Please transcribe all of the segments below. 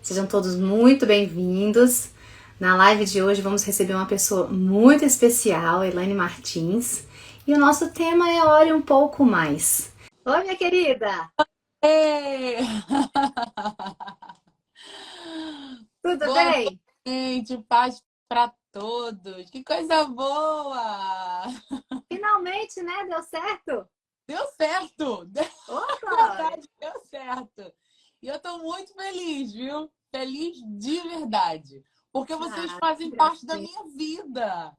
Sejam todos muito bem-vindos. Na live de hoje vamos receber uma pessoa muito especial, Elaine Martins. E o nosso tema é Ore um pouco mais. Oi, minha querida! Ei! Tudo Boa bem? noite, paz para todos. Que coisa boa! Finalmente, né? Deu certo? Deu certo! Opa! Na verdade, deu certo. E eu estou muito feliz, viu? Feliz de verdade. Porque vocês Ah, que fazem parte da gracinha. minha vida.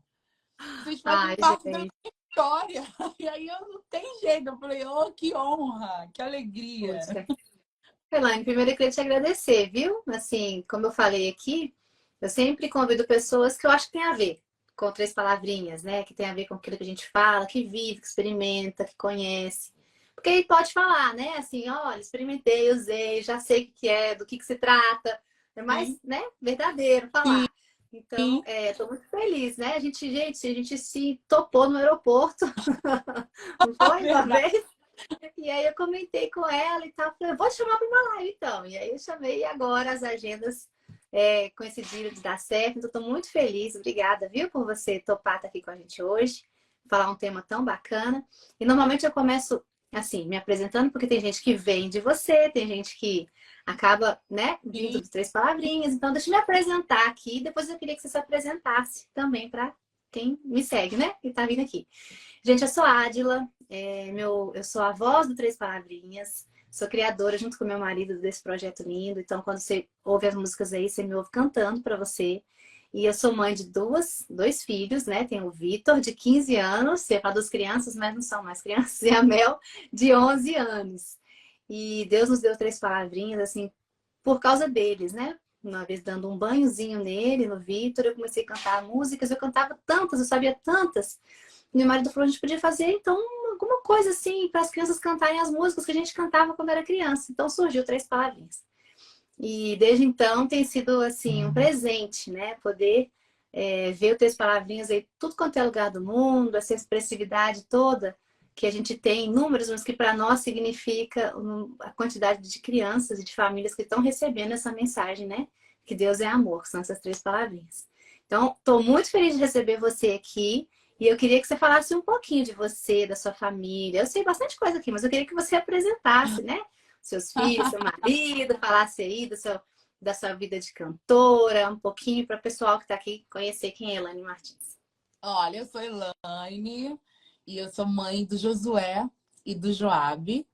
Vocês fazem Ai, parte da minha gente, história. E aí eu não tenho jeito. Eu falei, oh, que honra, que alegria. puxa. Elaine, primeiro eu queria te agradecer, viu? Assim, como eu falei aqui, eu sempre convido pessoas que eu acho que tem a ver com três palavrinhas, né? Que tem a ver com aquilo que a gente fala, que vive, que experimenta, que conhece. Porque aí pode falar, né? Assim, olha, experimentei, usei, já sei o que é, do que se trata. É mais, Sim, né, verdadeiro sim, falar. Então, sim. estou muito feliz, né? A gente se topou no aeroporto, não foi? Uma Verdade. vez? E aí eu comentei com ela e tal, falei, vou te chamar para uma live então. E aí eu chamei e agora as agendas coincidiram de dar certo, então estou muito feliz. Obrigada, viu, por você topar estar aqui com a gente hoje, falar um tema tão bacana. E normalmente eu começo assim, me apresentando, porque tem gente que vem de você, tem gente que acaba, né, vindo Sim. de três palavrinhas. Então, deixa eu me apresentar aqui, depois eu queria que você se apresentasse também para quem me segue, né, e tá vindo aqui. Gente, eu sou Ádila, eu sou a voz do Três Palavrinhas, sou criadora junto com meu marido desse projeto lindo. Então, quando você ouve as músicas aí, você me ouve cantando para você. E eu sou mãe de dois filhos, né? Tem o Vitor, de 15 anos, você fala duas crianças, mas não são mais crianças, e a Mel, de 11 anos. E Deus nos deu três palavrinhas, assim, por causa deles, né? Uma vez dando um banhozinho nele, no Vitor, eu comecei a cantar músicas, eu cantava tantas, eu sabia tantas. Meu marido falou, a gente podia fazer, então, alguma coisa assim, para as crianças cantarem as músicas que a gente cantava quando era criança. Então surgiu Três Palavrinhas. E desde então tem sido, assim, um presente, né? Poder ver o Três Palavrinhas aí, tudo quanto é lugar do mundo, essa expressividade toda que a gente tem em números, mas que para nós significa a quantidade de crianças e de famílias que estão recebendo essa mensagem, né? Que Deus é amor, que são essas três palavrinhas. Então, estou muito feliz de receber você aqui. E eu queria que você falasse um pouquinho de você, da sua família. Eu sei bastante coisa aqui, mas eu queria que você apresentasse, né? Seus filhos, seu marido, falasse aí da sua vida de cantora, um pouquinho para o pessoal que está aqui conhecer quem é Elaine Martins. Olha, eu sou Elaine e eu sou mãe do Josué e do Joabe.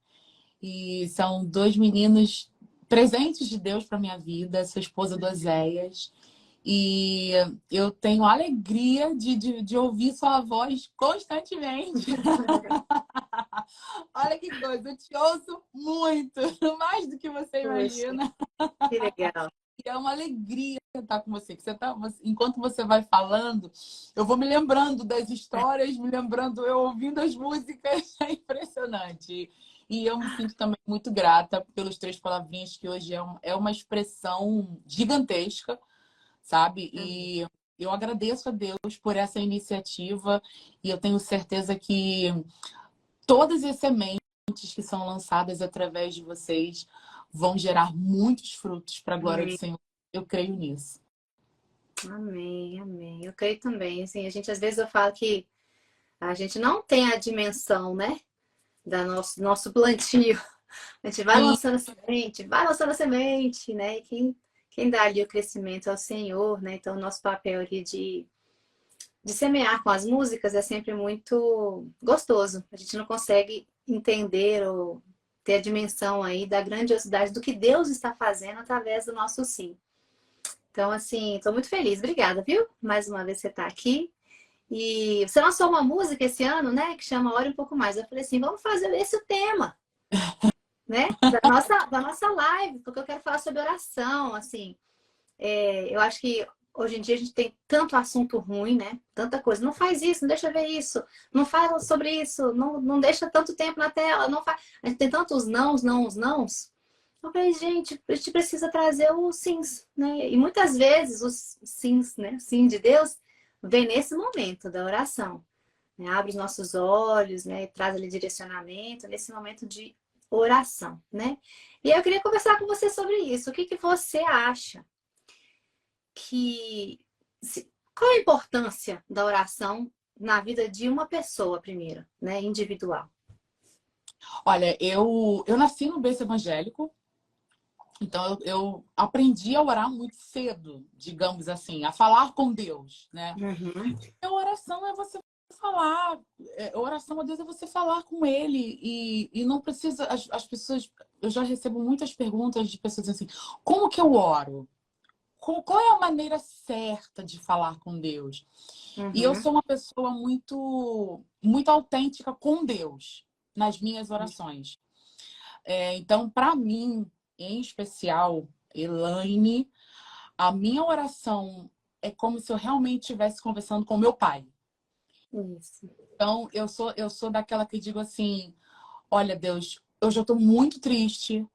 E são dois meninos presentes de Deus para minha vida, sou esposa do Oséias. E eu tenho a alegria de ouvir sua voz constantemente. Olha que coisa, eu te ouço muito, mais do que você Poxa, imagina. que legal. E é uma alegria estar com você. Enquanto você vai falando, eu vou me lembrando das histórias, me lembrando, eu ouvindo as músicas, é impressionante. E eu me sinto também muito grata pelos três palavrinhas, que hoje é uma expressão gigantesca, sabe? E eu agradeço a Deus por essa iniciativa e eu tenho certeza que todas as sementes que são lançadas através de vocês vão gerar muitos frutos para a glória do Amém, Senhor. Eu creio nisso. amém, amém. Eu creio também. Assim, a gente às vezes eu falo que a gente não tem a dimensão, né, da nosso plantio. A gente Sim, vai lançando a semente, né? E quem dá ali o crescimento é o Senhor, né? Então, o nosso papel ali de semear com as músicas é sempre muito gostoso. A gente não consegue entender ou ter a dimensão aí da grandiosidade do que Deus está fazendo através do nosso sim. Então, assim, estou muito feliz. Obrigada, viu? Mais uma vez você está aqui. E você lançou uma música esse ano, né? Que chama Ore um pouco mais. Eu falei assim, vamos fazer esse o tema, né? Da nossa live, porque eu quero falar sobre oração, assim. Eu acho que hoje em dia a gente tem tanto assunto ruim, né? Tanta coisa. Não faz isso, não deixa ver isso. Não fala sobre isso. Não deixa tanto tempo na tela. Não faz... A gente tem tantos nãos, nãos, nãos. Eu falei, gente, a gente precisa trazer os sims, né? E muitas vezes os sims, né? Sim de Deus vem nesse momento da oração, né? Abre os nossos olhos, né? E traz ali direcionamento nesse momento de oração, né? E eu queria conversar com você sobre isso. O que que você acha que... Qual a importância da oração na vida de uma pessoa, primeiro, né? Individual. Olha, eu nasci no berço evangélico, então eu aprendi a orar muito cedo, digamos assim, a falar com Deus, né? Uhum. A oração é você falar, oração a Deus é você falar com Ele e não precisa, as pessoas, eu já recebo muitas perguntas de pessoas assim, como que eu oro? Qual é a maneira certa de falar com Deus? E eu Uhum. sou uma pessoa muito autêntica com Deus nas minhas orações. Então, para mim, em especial, Elaine, a minha oração é como se eu realmente estivesse conversando com meu pai. Isso. Então, eu sou daquela que digo assim, olha, Deus, eu já estou muito triste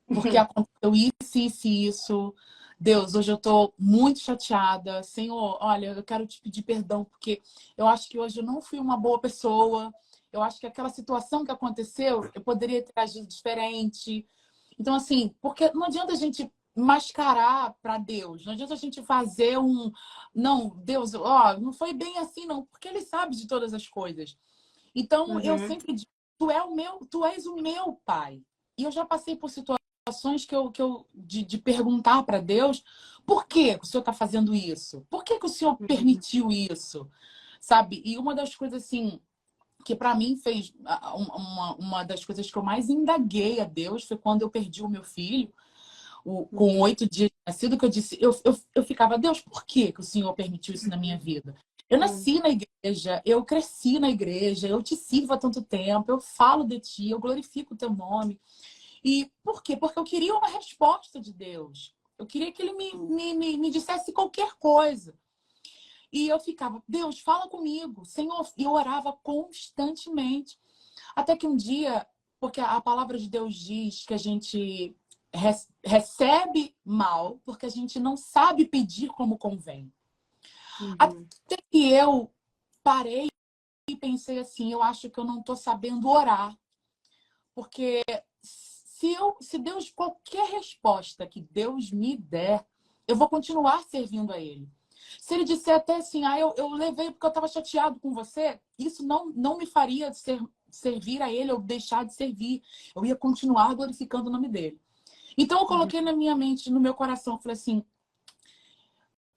porque aconteceu isso e isso. Deus, hoje eu estou muito chateada. Senhor, olha, eu quero te pedir perdão porque eu acho que hoje eu não fui uma boa pessoa. Eu acho que aquela situação que aconteceu, eu poderia ter agido diferente. Então, assim, porque não adianta a gente mascarar para Deus, não adianta a gente fazer um. Não, Deus, ó, não foi bem assim, não, porque Ele sabe de todas as coisas. Então, eu Uhum. sempre digo, tu és o meu pai. E eu já passei por situações de perguntar para Deus, por que o Senhor está fazendo isso? Por que o Senhor Uhum. permitiu isso? Sabe? E uma das coisas, assim, que para mim fez uma das coisas que eu mais indaguei a Deus foi quando eu perdi o meu filho, com Uhum. 8 dias de nascido, que eu disse, eu ficava, Deus, por que o Senhor permitiu isso na minha vida? Eu Uhum. nasci na igreja, eu cresci na igreja, eu te sirvo há tanto tempo, eu falo de ti, eu glorifico o teu nome. E por quê? Porque eu queria uma resposta de Deus. Eu queria que ele me dissesse qualquer coisa. E eu ficava, Deus, fala comigo, Senhor. E eu orava constantemente. Até que um dia, porque a palavra de Deus diz que a gente recebe mal porque a gente não sabe pedir como convém. Uhum. Até que eu parei e pensei assim, eu acho que eu não estou sabendo orar. Porque se Deus, qualquer resposta que Deus me der, eu vou continuar servindo a Ele. Se Ele disser até assim, eu levei porque eu estava chateado com você, isso não me faria servir a Ele ou deixar de servir. Eu ia continuar glorificando o nome dEle. Então eu Uhum. coloquei na minha mente, no meu coração, falei assim,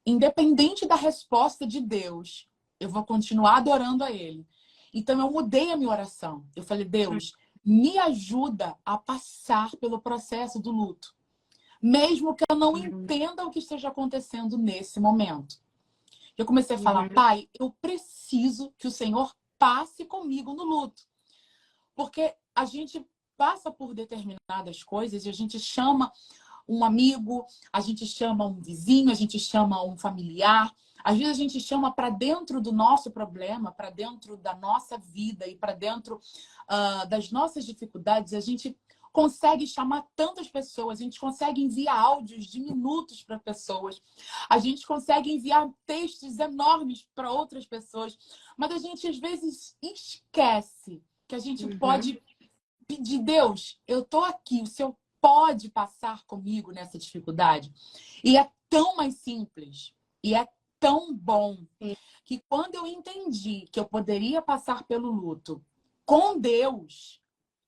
independente da resposta de Deus, eu vou continuar adorando a Ele. Então eu mudei a minha oração. Eu falei, Deus, me ajuda a passar pelo processo do luto, mesmo que eu não Uhum. entenda o que esteja acontecendo nesse momento. Eu comecei a falar, Uhum. Pai, eu preciso que o Senhor passe comigo no luto. Porque a gente passa por determinadas coisas e a gente chama um amigo, a gente chama um vizinho, a gente chama um familiar. Às vezes a gente chama para dentro do nosso problema, para dentro da nossa vida e para dentro das nossas dificuldades. A gente consegue chamar tantas pessoas, a gente consegue enviar áudios de minutos para pessoas, a gente consegue enviar textos enormes para outras pessoas, mas a gente às vezes esquece que a gente Uhum. pode pedir, Deus, eu estou aqui, o Senhor pode passar comigo nessa dificuldade. E é tão mais simples, e é tão bom, Sim. que quando eu entendi que eu poderia passar pelo luto com Deus,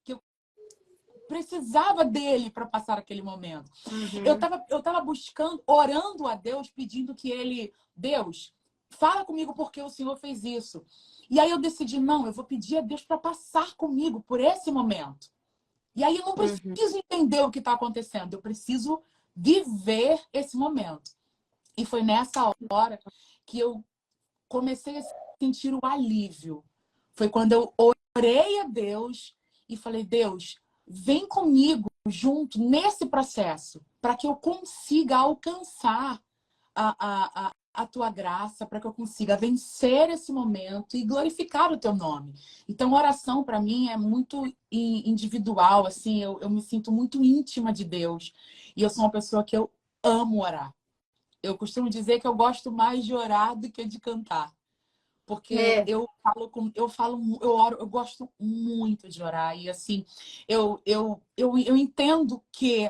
que eu precisava dele para passar aquele momento. Uhum. Eu tava buscando, orando a Deus, pedindo que ele, Deus, fala comigo porque o Senhor fez isso. E aí eu decidi, não, eu vou pedir a Deus para passar comigo por esse momento. E aí eu não Uhum. preciso entender o que está acontecendo, eu preciso viver esse momento. E foi nessa hora que eu comecei a sentir o alívio. Foi quando eu orei a Deus e falei, Deus, vem comigo junto nesse processo, para que eu consiga alcançar a tua graça, para que eu consiga vencer esse momento e glorificar o teu nome. Então, oração para mim é muito individual, assim, eu me sinto muito íntima de Deus. E eu sou uma pessoa que eu amo orar. Eu costumo dizer que eu gosto mais de orar do que de cantar. Porque É. eu oro, eu gosto muito de orar. E assim, eu entendo que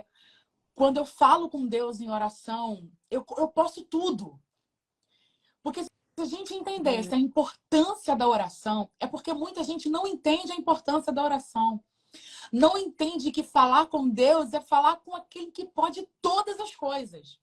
quando eu falo com Deus em oração, eu posso tudo. Porque se a gente entendesse a importância da oração, é porque muita gente não entende a importância da oração. Não entende que falar com Deus é falar com aquele que pode todas as coisas.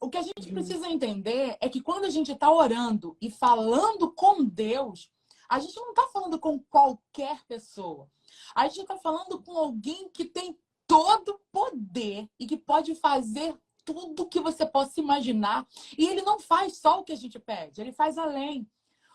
O que a gente Uhum. precisa entender é que quando a gente está orando e falando com Deus, a gente não está falando com qualquer pessoa. A gente está falando com alguém que tem todo poder e que pode fazer tudo que você possa imaginar. E ele não faz só o que a gente pede, ele faz além.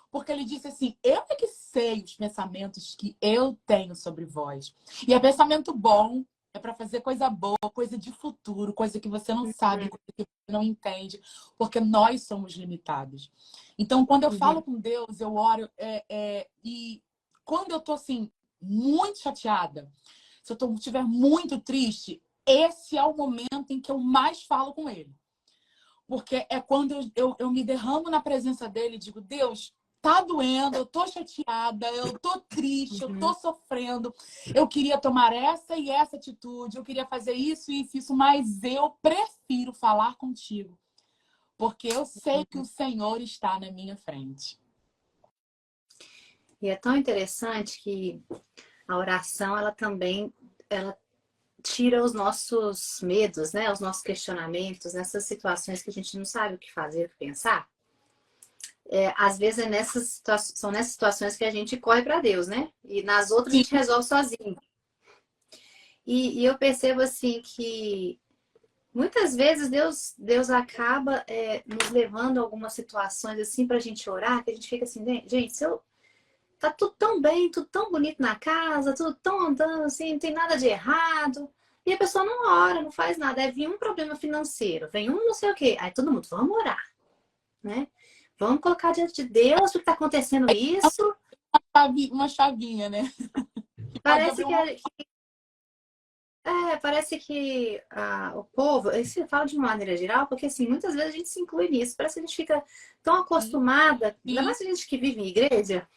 Porque ele disse assim: eu é que sei os pensamentos que eu tenho sobre vós. E é pensamento bom, é para fazer coisa boa, coisa de futuro, coisa que você não sabe, coisa que você não entende, porque nós somos limitados. Então, quando eu falo Uhum. com Deus, eu oro, e quando eu tô assim, muito chateada, se eu estiver muito triste, esse é o momento em que eu mais falo com ele. Porque é quando eu me derramo na presença dele e digo: Deus, tá doendo, eu tô chateada, eu tô triste, eu tô Uhum. sofrendo. Eu queria tomar essa e essa atitude, eu queria fazer isso e isso, mas eu prefiro falar contigo. Porque eu sei que o Senhor está na minha frente. E é tão interessante que a oração, ela também, ela tira os nossos medos, né? Os nossos questionamentos, nessas situações que a gente não sabe o que fazer, o que pensar. Às vezes são nessas situações que a gente corre para Deus, né? E nas outras a Sim, gente resolve sozinho. E eu percebo assim que muitas vezes Deus acaba nos levando a algumas situações assim para a gente orar, que a gente fica assim, gente, se eu tá tudo tão bem, tudo tão bonito na casa, tudo tão andando assim, não tem nada de errado. E a pessoa não ora, não faz nada. Aí vem um problema financeiro, vem um não sei o quê. Aí todo mundo, vamos orar, né? Vamos colocar diante de Deus o que está acontecendo isso. uma chavinha, né? Que pode Parece abrir que, uma. parece que o povo, isso fala de uma maneira geral, porque assim, muitas vezes a gente se inclui nisso. Parece que a gente fica tão Sim, acostumada, ainda sim. mais a gente que vive em igreja,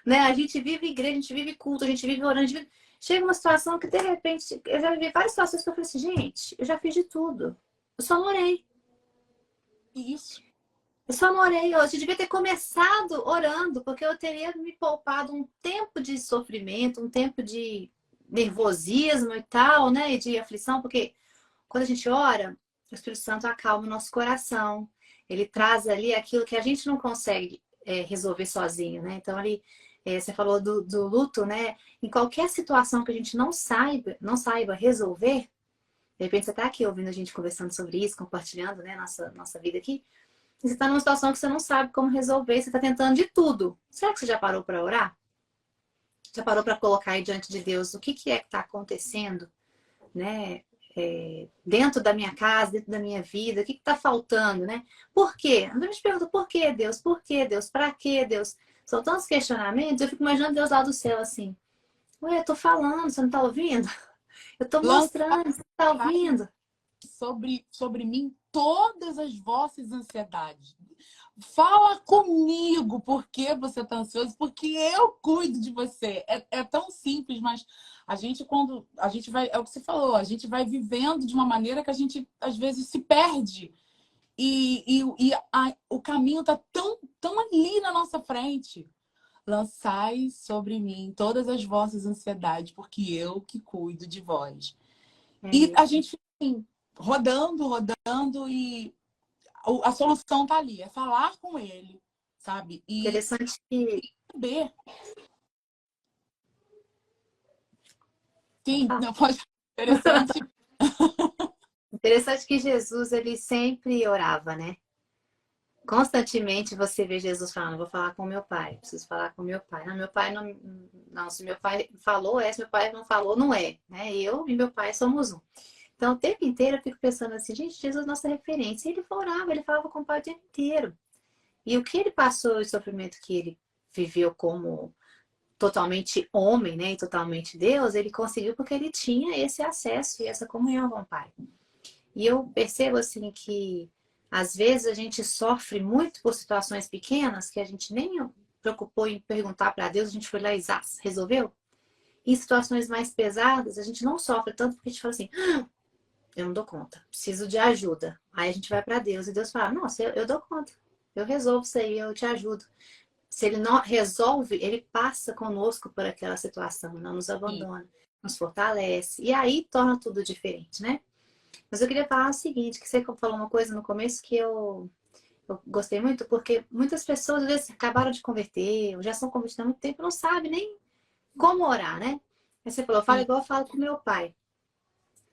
né? A gente vive igreja, a gente vive culto, a gente vive orando, chega uma situação que de repente, eu já vivi várias situações que eu falei assim, gente, eu já fiz de tudo. Eu só não orei. Isso. Eu só não orei hoje. Eu devia ter começado orando, porque eu teria me poupado um tempo de sofrimento, um tempo de nervosismo e tal, né? E de aflição, porque quando a gente ora, o Espírito Santo acalma o nosso coração. Ele traz ali aquilo que a gente não consegue resolver sozinho, né? Então, ali, você falou do luto, né? Em qualquer situação que a gente não saiba resolver, de repente você está aqui ouvindo a gente conversando sobre isso, compartilhando, né, nossa vida aqui, e você está numa situação que você não sabe como resolver, você está tentando de tudo. Será que você já parou para orar? Já parou para colocar aí diante de Deus o que é que está acontecendo, né? Dentro da minha casa, dentro da minha vida, o que está faltando, né? Por quê? A gente pergunta por que Deus? Por que Deus? Para que Deus? São tantos questionamentos, eu fico imaginando Deus lá do céu assim. Ué, eu tô falando, você não tá ouvindo? Eu tô Lançar mostrando, você tá ouvindo? sobre mim todas as vossas ansiedades. Fala comigo por que você está ansioso, porque eu cuido de você. É tão simples, mas a gente, quando a gente vai, é o que você falou, a gente vai vivendo de uma maneira que a gente às vezes se perde. O caminho está tão ali na nossa frente. Lançai sobre mim todas as vossas ansiedades, porque eu que cuido de vós. É E a isso. gente fica assim, rodando, e a solução tá ali, é falar com ele, sabe? E Interessante que. saber. Pode Sim, falar? não pode. Interessante. Interessante que Jesus, ele sempre orava, né? Constantemente você vê Jesus falando, vou falar com meu pai, preciso falar com meu pai. Não, meu pai não, não, se meu pai falou, se meu pai não falou, não é, né? Eu e meu pai somos um. Então, o tempo inteiro eu fico pensando assim, gente, Jesus é nossa referência. E ele orava, ele falava com o pai o tempo inteiro. E o que ele passou, o sofrimento que ele viveu como totalmente homem, né, e totalmente Deus, ele conseguiu porque ele tinha esse acesso e essa comunhão com o pai. E eu percebo assim que Às vezes a gente sofre muito por situações pequenas que a gente nem preocupou em perguntar para Deus, a gente foi lá e zás, resolveu. Em situações mais pesadas, a gente não sofre tanto porque a gente fala assim, eu não dou conta, preciso de ajuda. Aí a gente vai para Deus e Deus fala, nossa, eu dou conta, eu resolvo isso aí, eu te ajudo. Se ele não resolve, ele passa conosco por aquela situação, não nos Sim. abandona, nos fortalece. E aí torna tudo diferente, né? Mas eu queria falar o seguinte, que você falou uma coisa no começo que eu gostei muito, porque muitas pessoas, às vezes, acabaram de converter, ou já são convertidas há muito tempo, não sabem nem como orar, né? Aí você falou, fala Sim. igual eu falo com meu pai.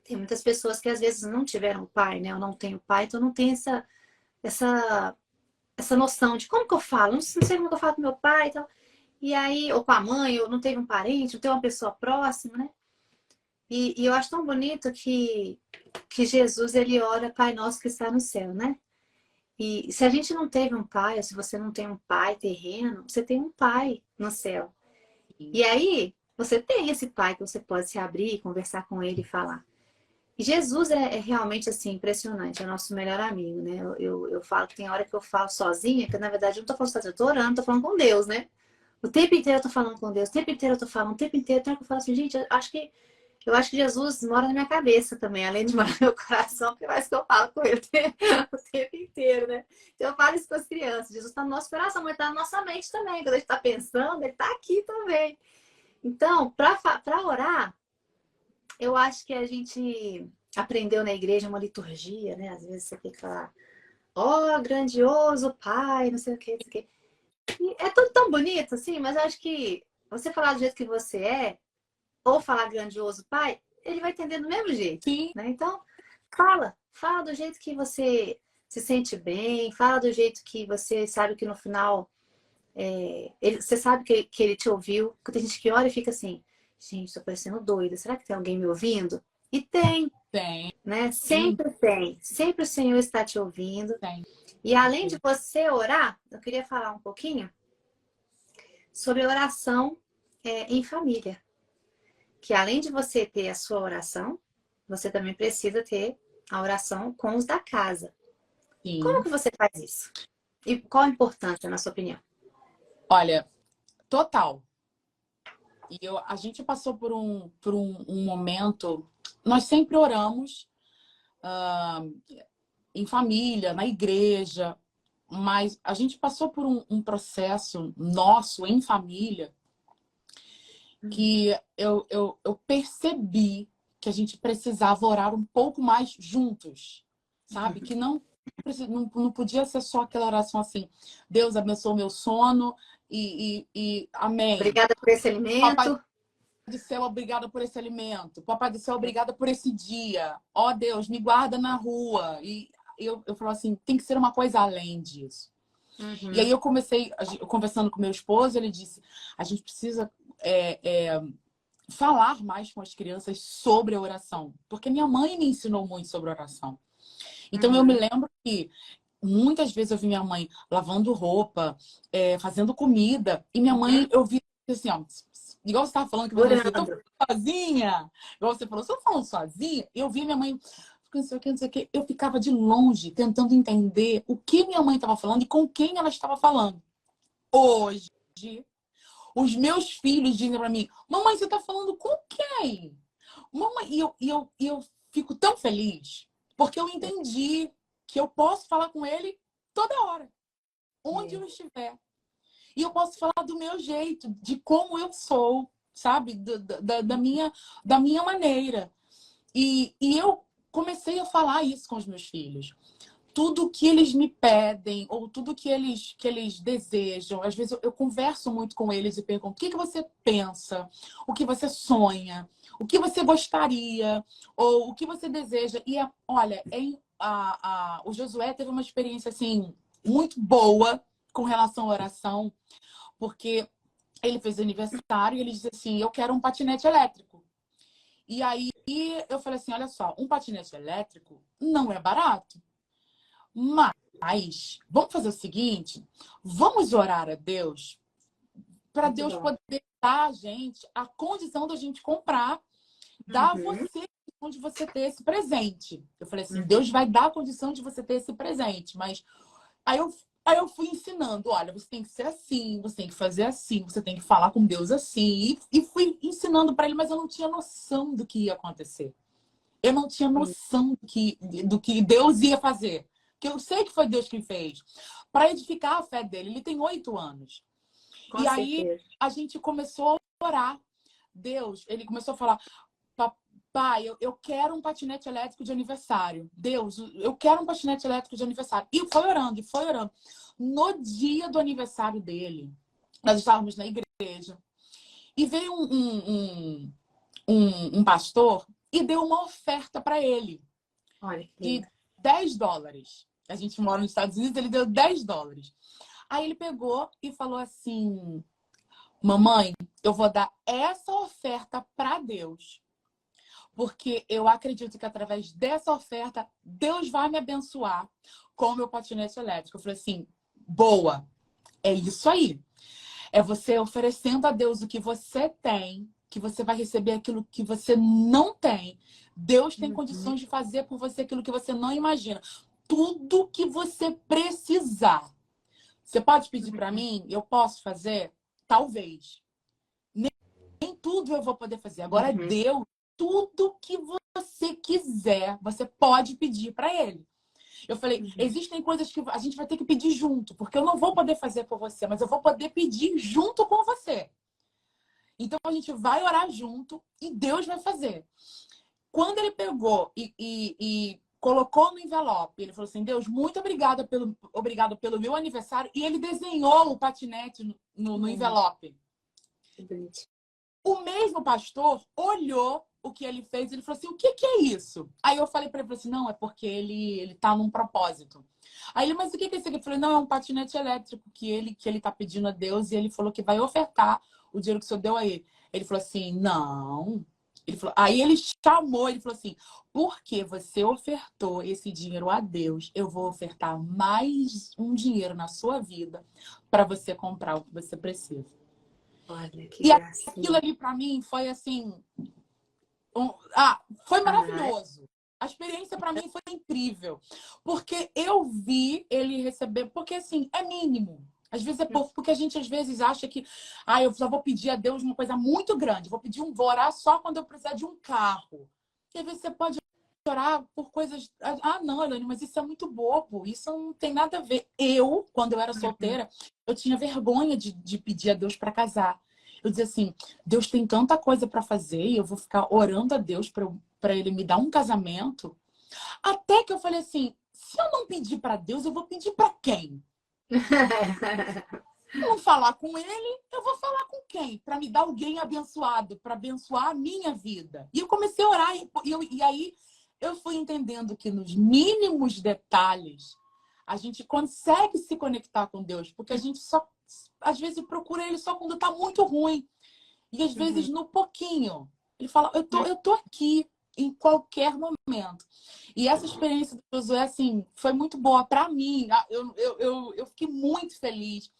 Tem muitas pessoas que às vezes não tiveram pai, né? Eu não tenho pai, então não tem essa, essa noção de como que eu falo. Não sei como que eu falo com meu pai e tal. E aí, ou com a mãe, ou não teve um parente, não teve uma pessoa próxima, né? E eu acho tão bonito que Jesus, ele ora, Pai Nosso que está no céu, né? E se a gente não teve um pai, ou se você não tem um pai terreno, você tem um pai no céu. Sim. E aí, você tem esse pai que você pode se abrir, conversar com ele e falar. E Jesus é realmente, assim, impressionante, é o nosso melhor amigo, né? Eu falo que tem hora que eu falo sozinha, que na verdade eu não tô falando sozinha, eu tô orando, tô falando com Deus, né? O tempo inteiro eu tô falando com Deus, o tempo inteiro eu tô falando, o tempo inteiro, então eu falo assim, gente, eu acho que Jesus mora na minha cabeça também, além de morar no meu coração, porque mais que eu falo com ele o tempo inteiro, né? Então eu falo isso com as crianças. Jesus está no nosso coração, mas está na nossa mente também. Quando a gente está pensando, ele está aqui também. Então, para orar, eu acho que a gente aprendeu na igreja uma liturgia, né? Às vezes você fica lá, ó, grandioso Pai, não sei o que, não sei o que. E é tudo tão bonito, assim, mas eu acho que você falar do jeito que você ou falar grandioso Pai, ele vai entender do mesmo jeito, Sim. né? Então, fala do jeito que você se sente bem, fala do jeito que você sabe que no final você sabe que ele te ouviu. Porque tem gente que olha e fica assim, gente, tô parecendo doida, será que tem alguém me ouvindo? E tem, Tem. né? Sim. Sempre tem, sempre o Senhor está te ouvindo. Tem. E além de Sim. você orar, eu queria falar um pouquinho sobre oração em família. Que além de você ter a sua oração, você também precisa ter a oração com os da casa. Como Sim. que você faz isso? E qual a importância, na sua opinião? Olha, total. A gente passou por um momento. Nós sempre oramos em família, na igreja, mas a gente passou por um processo nosso em família que eu percebi que a gente precisava orar um pouco mais juntos, sabe? Que não podia ser só aquela oração assim, Deus abençoe o meu sono e amém. Obrigada por esse Papai alimento. do céu, obrigada por esse alimento. Papai do céu, obrigada por esse dia. Ó Deus, me guarda na rua. E eu falo assim, tem que ser uma coisa além disso. E aí Uhum. eu comecei, conversando com meu esposo, ele disse, a gente precisa falar mais com as crianças sobre a oração. Porque minha mãe me ensinou muito sobre oração. Então eu me Uhum. lembro que muitas vezes eu vi minha mãe lavando roupa, fazendo comida, e minha mãe, Uhum. eu vi assim, ó, igual você estava falando que você disse, eu tô Orando. sozinha. Igual você falou, você tá falando sozinha? Eu vi minha mãe, não sei o que, não sei o que. Eu ficava de longe, tentando entender o que minha mãe estava falando e com quem ela estava falando. Hoje, os meus filhos dizem para mim, mamãe, você está falando com quem? Mamãe, e eu fico tão feliz, porque eu entendi que eu posso falar com ele toda hora, onde É. eu estiver. E eu posso falar do meu jeito, de como eu sou, sabe? Da minha maneira. E eu comecei a falar isso com os meus filhos. Tudo que eles me pedem, ou tudo que eles desejam, às vezes eu converso muito com eles e pergunto: o que você pensa? O que você sonha? O que você gostaria? Ou o que você deseja? E olha, o Josué teve uma experiência assim muito boa com relação à oração, porque ele fez aniversário e ele disse assim: eu quero um patinete elétrico. E aí eu falei assim: olha só, um patinete elétrico não é barato, mas vamos fazer o seguinte: vamos orar a Deus para Muito Deus bom. poder dar a gente a condição da gente comprar, dar a Uhum. você de você ter esse presente. Eu falei assim, Deus vai dar a condição de você ter esse presente. Mas aí eu fui ensinando, olha, você tem que ser assim, você tem que fazer assim, você tem que falar com Deus assim. E fui ensinando para ele, mas eu não tinha noção do que ia acontecer. Eu não tinha noção do que Deus ia fazer. Porque eu sei que foi Deus quem fez. Para edificar a fé dele. Ele tem 8 anos. Com E aí certeza. a gente começou a orar. Deus, ele começou a falar, pai, eu quero um patinete elétrico de aniversário. Deus, eu quero um patinete elétrico de aniversário. E foi orando, e foi orando. No dia do aniversário dele, nós estávamos na igreja. E veio um pastor e deu uma oferta para ele Olha que de lindo. $10. A gente mora nos Estados Unidos, ele deu $10. Aí ele pegou e falou assim, mamãe, eu vou dar essa oferta para Deus. Porque eu acredito que através dessa oferta, Deus vai me abençoar com o meu patinete elétrico. Eu falei assim, boa, é isso aí. É você oferecendo a Deus o que você tem, que você vai receber aquilo que você não tem. Deus tem condições de fazer por você aquilo que você não imagina. Tudo que você precisar. Você pode pedir para mim? Eu posso fazer? Talvez. Nem tudo eu vou poder fazer. Agora, Deus, tudo que você quiser, você pode pedir para Ele. Eu falei, existem coisas que a gente vai ter que pedir junto, porque eu não vou poder fazer por você, mas eu vou poder pedir junto com você. Então a gente vai orar junto e Deus vai fazer. Quando ele pegou e colocou no envelope, ele falou assim, Deus, muito obrigado pelo meu aniversário. E ele desenhou o patinete no envelope. Que bonito. O mesmo pastor olhou o que ele fez e ele falou assim, o que é isso? Aí eu falei para ele assim, não, é porque ele tá num propósito. Aí ele, mas o que é isso aqui? Eu falei, não, é um patinete elétrico que ele tá pedindo a Deus e ele falou que vai ofertar o dinheiro que o senhor deu a ele. Ele falou assim, não. Ele falou, aí ele chamou, ele falou assim, porque você ofertou esse dinheiro a Deus, eu vou ofertar mais um dinheiro na sua vida para você comprar o que você precisa. Olha que E gracinha. aquilo ali para mim foi assim, foi maravilhoso. A experiência para mim foi incrível, porque eu vi ele receber, porque assim, é mínimo. Às vezes é pouco, porque a gente às vezes acha que, eu só vou pedir a Deus uma coisa muito grande, vou orar só quando eu precisar de um carro. E às vezes você pode orar por coisas, não, Elaine, mas isso é muito bobo, isso não tem nada a ver. Quando eu era solteira, eu tinha vergonha de pedir a Deus para casar. Eu dizia assim, Deus tem tanta coisa para fazer e eu vou ficar orando a Deus para ele me dar um casamento. Até que eu falei assim, se eu não pedir para Deus, eu vou pedir para quem? Se eu não falar com ele, eu vou falar com quem? Para me dar alguém abençoado, para abençoar a minha vida. E eu comecei a orar e aí eu fui entendendo que nos mínimos detalhes a gente consegue se conectar com Deus, porque a gente só às vezes procura ele só quando tá muito ruim. E às vezes no pouquinho. Ele fala, eu tô aqui em qualquer momento. E essa experiência do Josué, assim, foi muito boa para mim. Eu fiquei muito feliz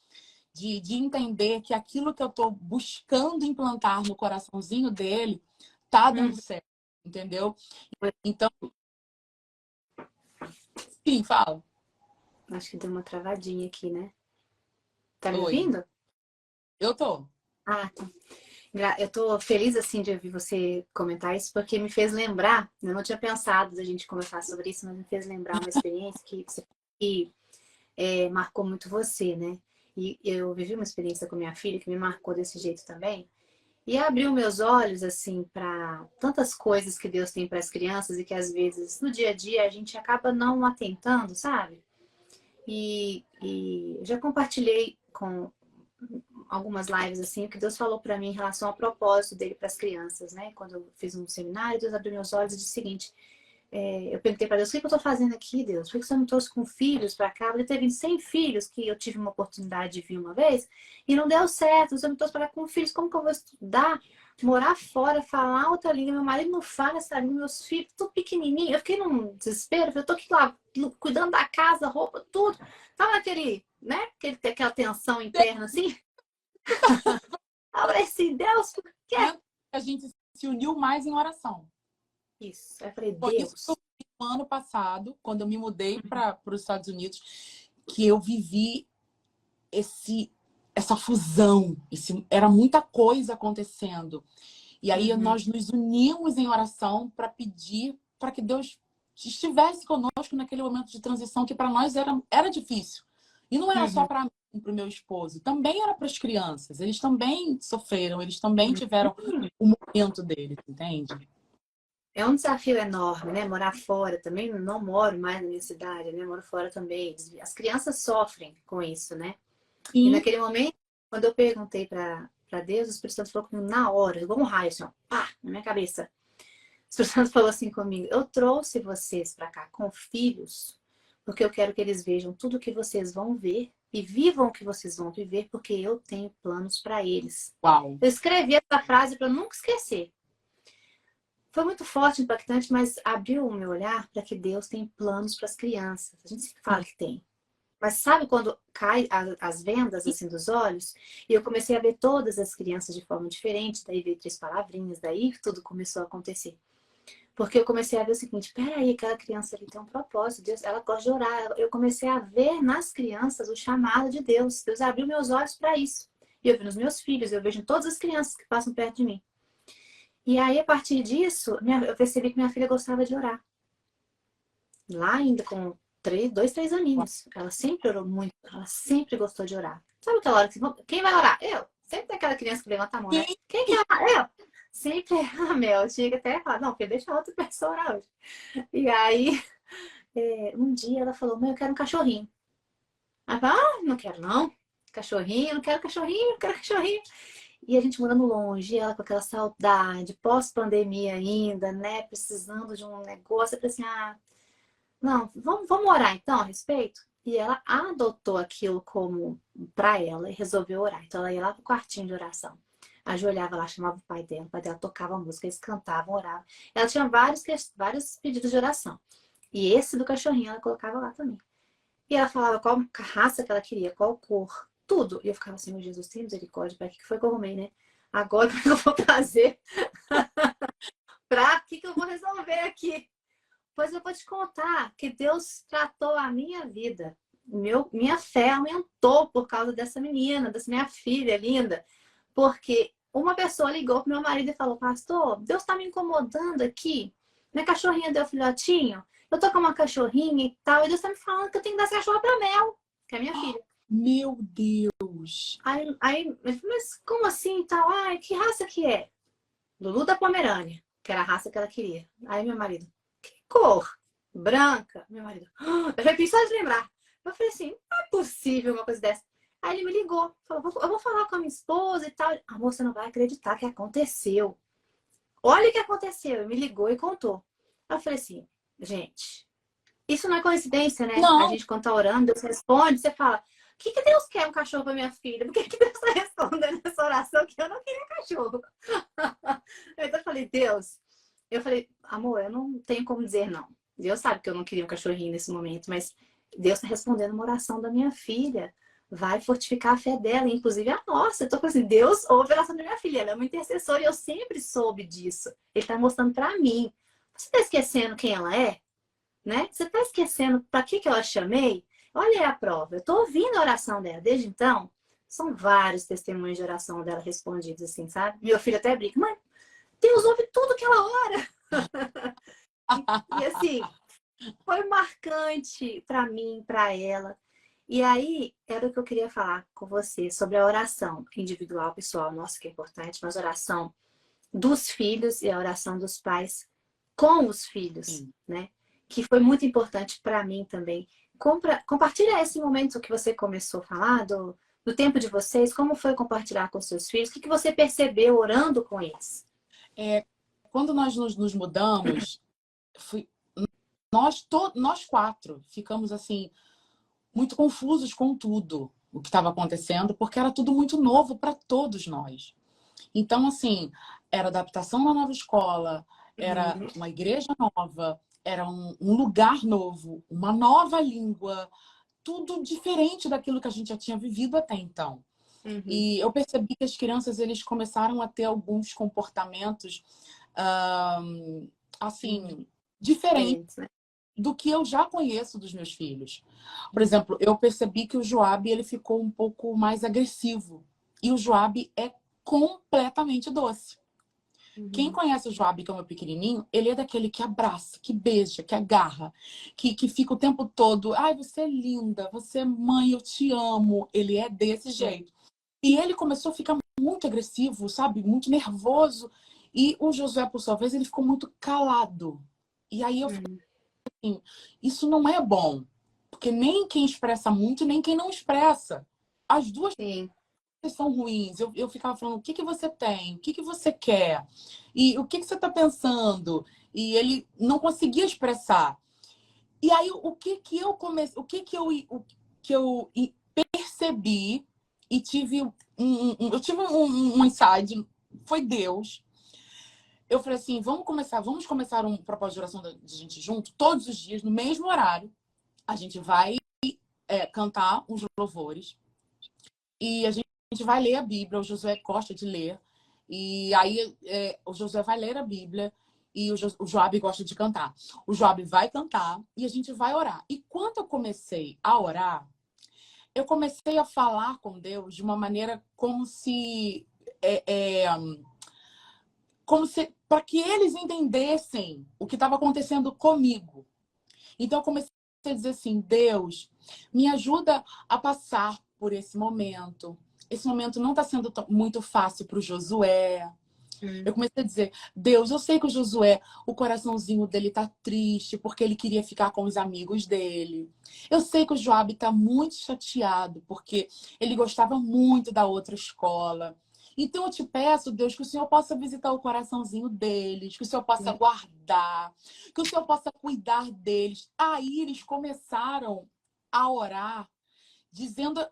de entender que aquilo que eu tô buscando implantar no coraçãozinho dele tá dando certo, entendeu? Então, sim, fala. Acho que deu uma travadinha aqui, né? Tá me Oi. ouvindo? Eu tô. Tá. Eu tô feliz, assim, de ouvir você comentar isso, porque me fez lembrar, eu não tinha pensado da gente conversar sobre isso, mas me fez lembrar uma experiência que marcou muito você, né? E eu vivi uma experiência com minha filha que me marcou desse jeito também. E abriu meus olhos, assim, para tantas coisas que Deus tem para as crianças e que às vezes no dia a dia a gente acaba não atentando, sabe? E eu já compartilhei com algumas lives assim o que Deus falou para mim em relação ao propósito dele para as crianças, né? Quando eu fiz um seminário, Deus abriu meus olhos e disse o seguinte: eu perguntei para Deus, o que eu estou fazendo aqui, Deus? Por que você não me trouxe com filhos para cá? Ele teve 100 filhos que eu tive uma oportunidade de vir uma vez e não deu certo. Você me trouxe para cá com filhos, como que eu vou estudar, morar fora, falar outra língua? Meu marido não fala essa língua, meus filhos, tudo pequenininho. Eu fiquei num desespero, eu tô aqui lá cuidando da casa, roupa, tudo. Tava naquele, né? Aquela tensão interna assim. Eu falei assim, Deus, por quê? A gente se uniu mais em oração. Isso. Aí eu falei, Foi isso que eu Deus. vi no ano passado, quando eu me mudei para os Estados Unidos, que eu vivi essa fusão. Era muita coisa acontecendo. E aí Uhum, nós nos unimos em oração para pedir para que Deus estivesse conosco naquele momento de transição que para nós era difícil. E não era só uhum. para mim, para o meu esposo, também era para as crianças. Eles também sofreram, eles também tiveram o momento deles, entende? É um desafio enorme, né? Morar fora também. Não moro mais na minha cidade, né? Moro fora também. As crianças sofrem com isso, né? E Sim. naquele momento, quando eu perguntei para Deus, o Espírito Santo falou comigo na hora, igual um raio, assim, ó, pá, na minha cabeça. O Espírito Santo falou assim comigo: eu trouxe vocês para cá com filhos, porque eu quero que eles vejam tudo que vocês vão ver e vivam o que vocês vão viver, porque eu tenho planos para eles. Uau. Eu escrevi essa frase para nunca esquecer. Foi muito forte, impactante, mas abriu o meu olhar para que Deus tem planos para as crianças. A gente sempre fala que tem. Mas sabe quando cai as vendas assim dos olhos? E eu comecei a ver todas as crianças de forma diferente, daí veio três palavrinhas, daí tudo começou a acontecer. Porque eu comecei a ver o seguinte, peraí, aquela criança ali tem um propósito, Deus, ela gosta de orar. Eu comecei a ver nas crianças o chamado de Deus. Deus abriu meus olhos para isso. E eu vi nos meus filhos, eu vejo em todas as crianças que passam perto de mim. E aí, a partir disso, eu percebi que minha filha gostava de orar. Lá ainda com 3 aninhos. Ela sempre orou muito, ela sempre gostou de orar. Sabe aquela hora que quem vai orar? Eu. Sempre tem aquela criança que levanta a mão, né? Sim. Quem quer orar? Eu. Sempre a Mel. Eu tinha que até falar, não, filha, deixa a outra pessoa orar hoje. E aí, um dia ela falou, mãe, eu quero um cachorrinho. Aí eu falei, ah, não quero não. Cachorrinho, não quero cachorrinho, não quero cachorrinho. E a gente morando longe, ela com aquela saudade, pós-pandemia ainda, né? Precisando de um negócio. Eu falei assim, ah, não, vamos orar então a respeito? E ela adotou aquilo como para ela e resolveu orar. Então ela ia lá pro quartinho de oração. Ajoelhava lá, chamava o pai dela tocava música, eles cantavam, oravam. Ela tinha vários pedidos de oração. E esse do cachorrinho ela colocava lá também. E ela falava qual raça que ela queria, qual cor, tudo. E eu ficava assim, meu Jesus, tem misericórdia, para que foi que eu arrumei, né? Agora o que eu vou fazer? Pra que eu vou resolver aqui? Pois eu vou te contar que Deus tratou a minha vida. Minha fé aumentou por causa dessa menina, dessa minha filha linda. Porque uma pessoa ligou pro meu marido e falou, pastor, Deus tá me incomodando aqui. Minha cachorrinha deu filhotinho. Eu tô com uma cachorrinha e tal. E Deus tá me falando que eu tenho que dar essa cachorra pra Mel, que é minha filha. Meu Deus. Aí ele falou, mas como assim e tal? Ai, que raça que é? Lulu da Pomerânia, que era a raça que ela queria. Aí meu marido, que cor? Branca. Meu marido, "Ah", eu já fiz só de lembrar. Eu falei assim, não é possível uma coisa dessa. Aí ele me ligou, falou, eu vou falar com a minha esposa e tal. A moça não vai acreditar que aconteceu. Olha o que aconteceu. Ele me ligou e contou. Eu falei assim, gente, isso não é coincidência, né? A Não, gente, quando tá orando, Deus responde, você fala, o que Deus quer um cachorro pra minha filha? Por que Deus tá respondendo essa oração que eu não queria cachorro? Então eu falei, Deus, eu falei, amor, eu não tenho como dizer não. Deus sabe que eu não queria um cachorrinho nesse momento, mas Deus está respondendo uma oração da minha filha. Vai fortificar a fé dela, inclusive a nossa. Eu tô falando assim, Deus ouve a oração da minha filha. Ela é uma intercessora e eu sempre soube disso. Ele está mostrando para mim. Você está esquecendo quem ela é? Né? Você está esquecendo para que eu a chamei? Olha aí a prova. Eu estou ouvindo a oração dela desde então. São vários testemunhos de oração dela respondidos assim, sabe? Meu filho até brinca, mãe, Deus ouve tudo que ela ora. E assim, foi marcante para mim, para ela. E aí, era o que eu queria falar com você sobre a oração individual, pessoal, nossa, que é importante, mas a oração dos filhos e a oração dos pais com os filhos, sim. né? Que foi muito importante para mim também. Compartilha esse momento que você começou a falar do tempo de vocês, como foi compartilhar com seus filhos, o que você percebeu orando com eles? Quando nós nos mudamos, fui, nós quatro ficamos assim muito confusos com tudo o que estava acontecendo, porque era tudo muito novo para todos nós. Então, assim, era adaptação na nova escola, era uma igreja nova, era um lugar novo, uma nova língua, tudo diferente daquilo que a gente já tinha vivido até então. Uhum. E eu percebi que as crianças eles começaram a ter alguns comportamentos assim, diferente Diferentes, né? do que eu já conheço dos meus filhos. Por exemplo, eu percebi que o Joab, ele ficou um pouco mais agressivo. E o Joab é completamente doce. Quem Uhum. conhece o Joab, que é o meu pequenininho, ele é daquele que abraça, que beija, que agarra, que fica o tempo todo, ai, você é linda, você é mãe, eu te amo. Ele é desse jeito. E ele começou a ficar muito agressivo, sabe? Muito nervoso. E o Josué, por sua vez, ele ficou muito calado. E aí eu Uhum. assim, isso não é bom. Porque nem quem expressa muito, nem quem não expressa. As duas Sim. coisas são ruins. Eu ficava falando, o que que você tem? O que que você quer? E o que que você está pensando? E ele não conseguia expressar. E aí, o que que eu comecei, o que eu percebi e tive eu tive um insight, foi Deus. Eu falei assim, vamos começar um propósito de oração de gente junto, todos os dias, no mesmo horário. A gente vai cantar uns louvores e a gente vai ler a Bíblia. O Josué gosta de ler. E aí o Josué vai ler a Bíblia e o Joab gosta de cantar. O Joab vai cantar e a gente vai orar. E quando eu comecei a orar, eu comecei a falar com Deus de uma maneira como se para que eles entendessem o que estava acontecendo comigo. Então eu comecei a dizer assim, Deus, me ajuda a passar por esse momento. Esse momento não está sendo muito fácil para o Josué. Eu Uhum. comecei a dizer, Deus, eu sei que o Josué, o coraçãozinho dele tá triste porque ele queria ficar com os amigos dele. Eu sei que o Joab tá muito chateado porque ele gostava muito da outra escola. Então eu te peço, Deus, que o Senhor possa visitar o coraçãozinho deles, que o Senhor possa guardar, que o Senhor possa cuidar deles. Aí eles começaram a orar, dizendo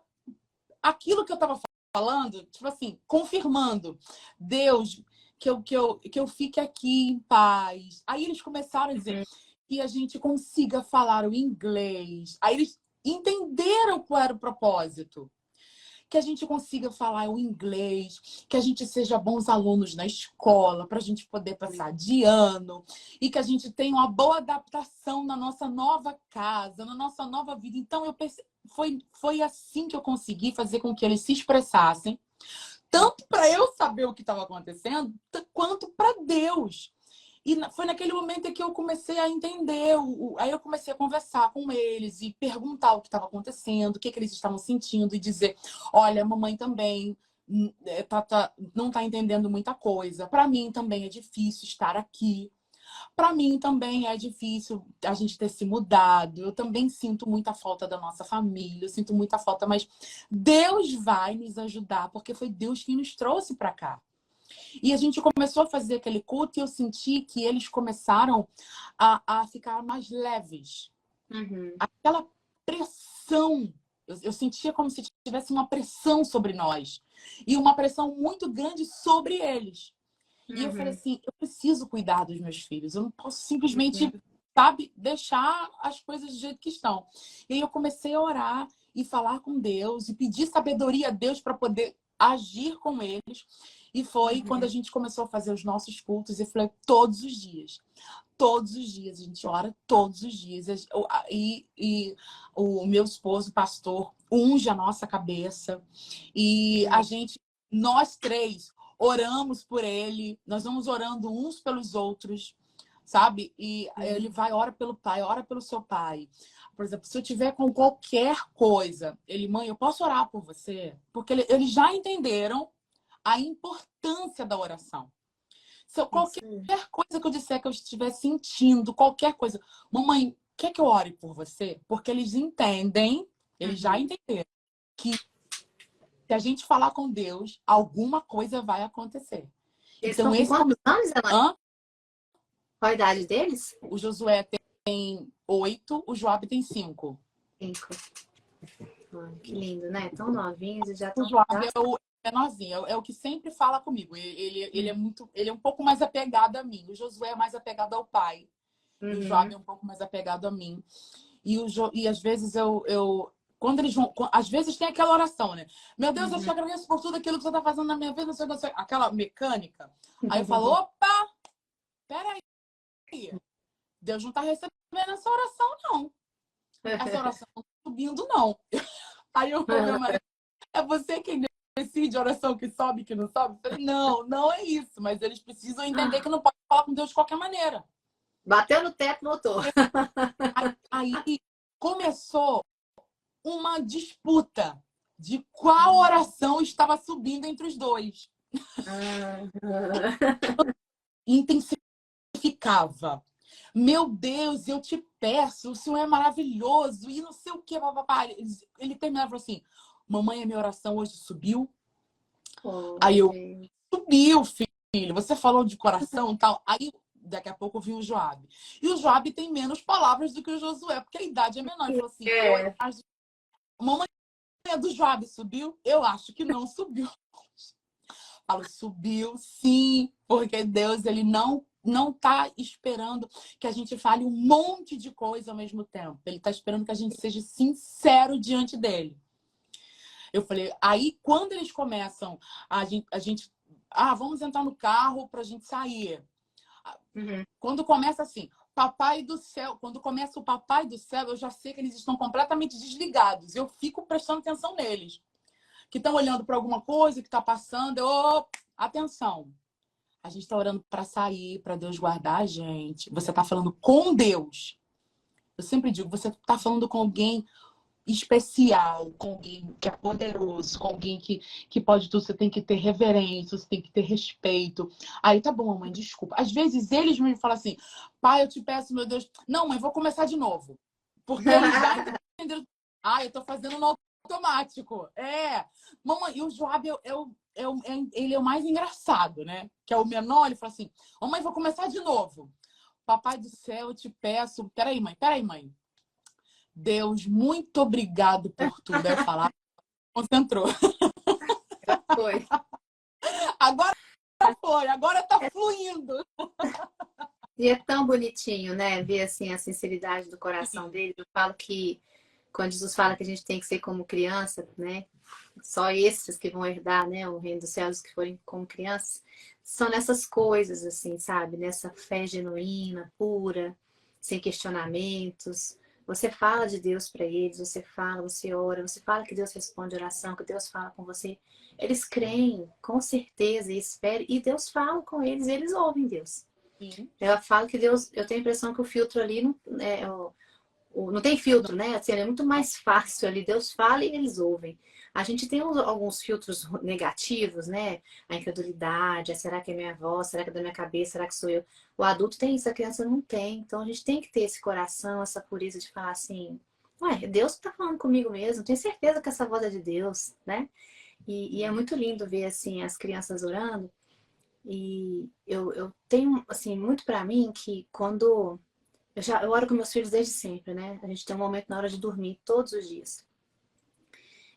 aquilo que eu estava falando, tipo assim, confirmando. Deus, que eu fique aqui em paz. Aí eles começaram a dizer que a gente consiga falar o inglês. Aí eles entenderam qual era o propósito. Que a gente consiga falar o inglês, que a gente seja bons alunos na escola, para a gente poder passar de ano, e que a gente tenha uma boa adaptação na nossa nova casa, na nossa nova vida. Então, foi assim que eu consegui fazer com que eles se expressassem, tanto para eu saber o que estava acontecendo, quanto para Deus. E foi naquele momento em que eu comecei a entender. Aí eu comecei a conversar com eles e perguntar o que estava acontecendo, o que, que eles estavam sentindo, e dizer: olha, a mamãe também não está entendendo muita coisa. Para mim também é difícil estar aqui. Para mim também é difícil a gente ter se mudado. Eu também sinto muita falta da nossa família, eu sinto muita falta, mas Deus vai nos ajudar, porque foi Deus quem nos trouxe para cá. E a gente começou a fazer aquele culto e eu senti que eles começaram a ficar mais leves. Uhum. Aquela pressão, eu sentia como se tivesse uma pressão sobre nós. E uma pressão muito grande sobre eles. E eu falei Uhum. assim, eu preciso cuidar dos meus filhos. Eu não posso simplesmente, Uhum. sabe, deixar as coisas do jeito que estão. E aí eu comecei a orar e falar com Deus e pedir sabedoria a Deus para poder agir com eles. E foi quando a Uhum. gente começou a fazer os nossos cultos. E falei, todos os dias. Todos os dias. A gente ora todos os dias. E o meu esposo, pastor, unge a nossa cabeça. E a gente, nós três, oramos por ele. Nós vamos orando uns pelos outros, sabe? E ele vai, ora pelo pai, ora pelo seu pai. Por exemplo, se eu tiver com qualquer coisa, ele, mãe, eu posso orar por você? Porque eles já entenderam a importância da oração. Se eu, qualquer Isso aí. coisa que eu disser que eu estiver sentindo, qualquer coisa, mamãe, quer que eu ore por você? Porque eles entendem, eles já Uhum. entenderam que se a gente falar com Deus, alguma coisa vai acontecer. Eles Então, estão com esse quantos momento, anos, Elaine? qual Qual a idade deles? o Josué tem 8, o Joab tem 5. 5. Que lindo, né? Tão novinhos e já O estão. Joab Já... é o menorzinho, é o que sempre fala comigo. Ele é um pouco mais apegado a mim. O Josué é mais apegado ao pai. E o Joab Uhum. é um pouco mais apegado a mim. E às vezes quando eles vão. Às vezes tem aquela oração, né? Meu Deus, eu te Uhum. agradeço por tudo aquilo que você está fazendo na minha vida, não sei, aquela mecânica. Aí eu falo, opa, peraí. Deus não está recebendo essa oração, não. Essa oração não está subindo, não. Aí eu falei, meu marido, é você quem decide a oração que sobe e que não sobe? Eu falei, não, não é isso. Mas eles precisam entender que não pode falar com Deus de qualquer maneira. Bateu no teto, voltou. Aí começou uma disputa de qual oração estava subindo entre os dois. Intensificava. Meu Deus, eu te peço, o Senhor é maravilhoso, e não sei o que, papai. Ele terminava assim, mamãe, a minha oração hoje subiu. Aí eu, subiu, filho, você falou de coração e tal. Aí, daqui a pouco, eu vi o Joabe. E o Joabe tem menos palavras do que o Josué, porque a idade é menor. Ele falou assim, mamãe, a do Joabe subiu? Eu acho que não subiu. Falo, subiu, sim, porque Deus, ele não tá esperando que a gente fale um monte de coisa ao mesmo tempo. Ele tá esperando que a gente seja sincero diante dele. Eu falei, aí quando eles começam, a gente vamos entrar no carro pra gente sair. Quando começa assim, Papai do céu, quando começa o Papai do céu, eu já sei que eles estão completamente desligados. Eu fico prestando atenção neles. Que estão olhando para alguma coisa que está passando. Atenção. A gente está orando para sair, para Deus guardar a gente. Você está falando com Deus. Eu sempre digo, você está falando com alguém especial, com alguém que é poderoso, com alguém que pode tudo. Você tem que ter reverência, você tem que ter respeito. Aí, tá bom, mãe, desculpa. Às vezes eles me falam assim, pai, eu te peço, meu Deus. Não, mãe, vou começar de novo. Porque eles já entenderam. Eu tô fazendo no automático. Mamãe, e o Joabe, ele é o mais engraçado, né? Que é o menor, ele fala assim, mamãe, vou começar de novo. Papai do céu, eu te peço... Peraí, mãe. Deus, muito obrigado por tudo. Aí eu falar, concentrou. Foi. Agora tá fluindo. E é tão bonitinho, né? Ver assim a sinceridade do coração dele. Eu falo que quando Jesus fala que a gente tem que ser como criança, né? Só esses que vão herdar, né, o reino dos céus, que forem como crianças, são nessas coisas, assim, sabe? Nessa fé genuína, pura, sem questionamentos. Você fala de Deus para eles, você fala, você ora, você fala que Deus responde oração, que Deus fala com você. Eles creem, com certeza, e esperam, e Deus fala com eles, e eles ouvem Deus. Sim. Eu falo que Deus, eu tenho a impressão que o filtro ali não tem filtro, né? Assim, é muito mais fácil ali. Deus fala e eles ouvem. A gente tem alguns filtros negativos, né? A incredulidade, será que é minha voz? Será que é da minha cabeça? Será que sou eu? O adulto tem isso, a criança não tem. Então a gente tem que ter esse coração, essa pureza de falar assim, ué, Deus está falando comigo mesmo, tenho certeza que essa voz é de Deus, né? E é muito lindo ver assim as crianças orando. E eu tenho assim muito para mim que quando eu oro com meus filhos desde sempre, né? A gente tem um momento na hora de dormir todos os dias.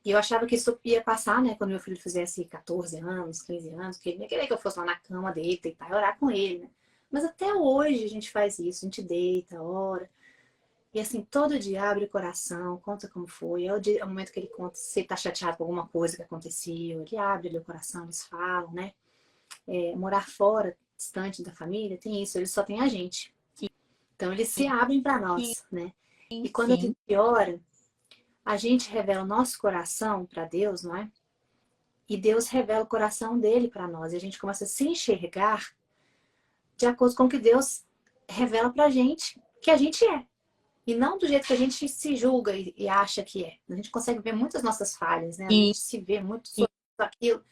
E eu achava que isso ia passar, né? Quando meu filho fizesse 14 anos, 15 anos, que ele ia querer que eu fosse lá na cama dele, deitar e orar com ele, né? Mas até hoje a gente faz isso, a gente deita, ora. E assim, todo dia abre o coração, conta como foi. É o momento que ele conta se ele tá chateado com alguma coisa que aconteceu. Ele abre ali o coração, eles falam, né? Morar fora, distante da família, tem isso, eles só têm a gente. Então eles se abrem para nós, né? E quando a gente ora, a gente revela o nosso coração para Deus, não é? E Deus revela o coração dele para nós. E a gente começa a se enxergar de acordo com o que Deus revela pra gente que a gente é. E não do jeito que a gente se julga e acha que é. A gente consegue ver muitas nossas falhas, né? A gente se vê muito sobre aquilo.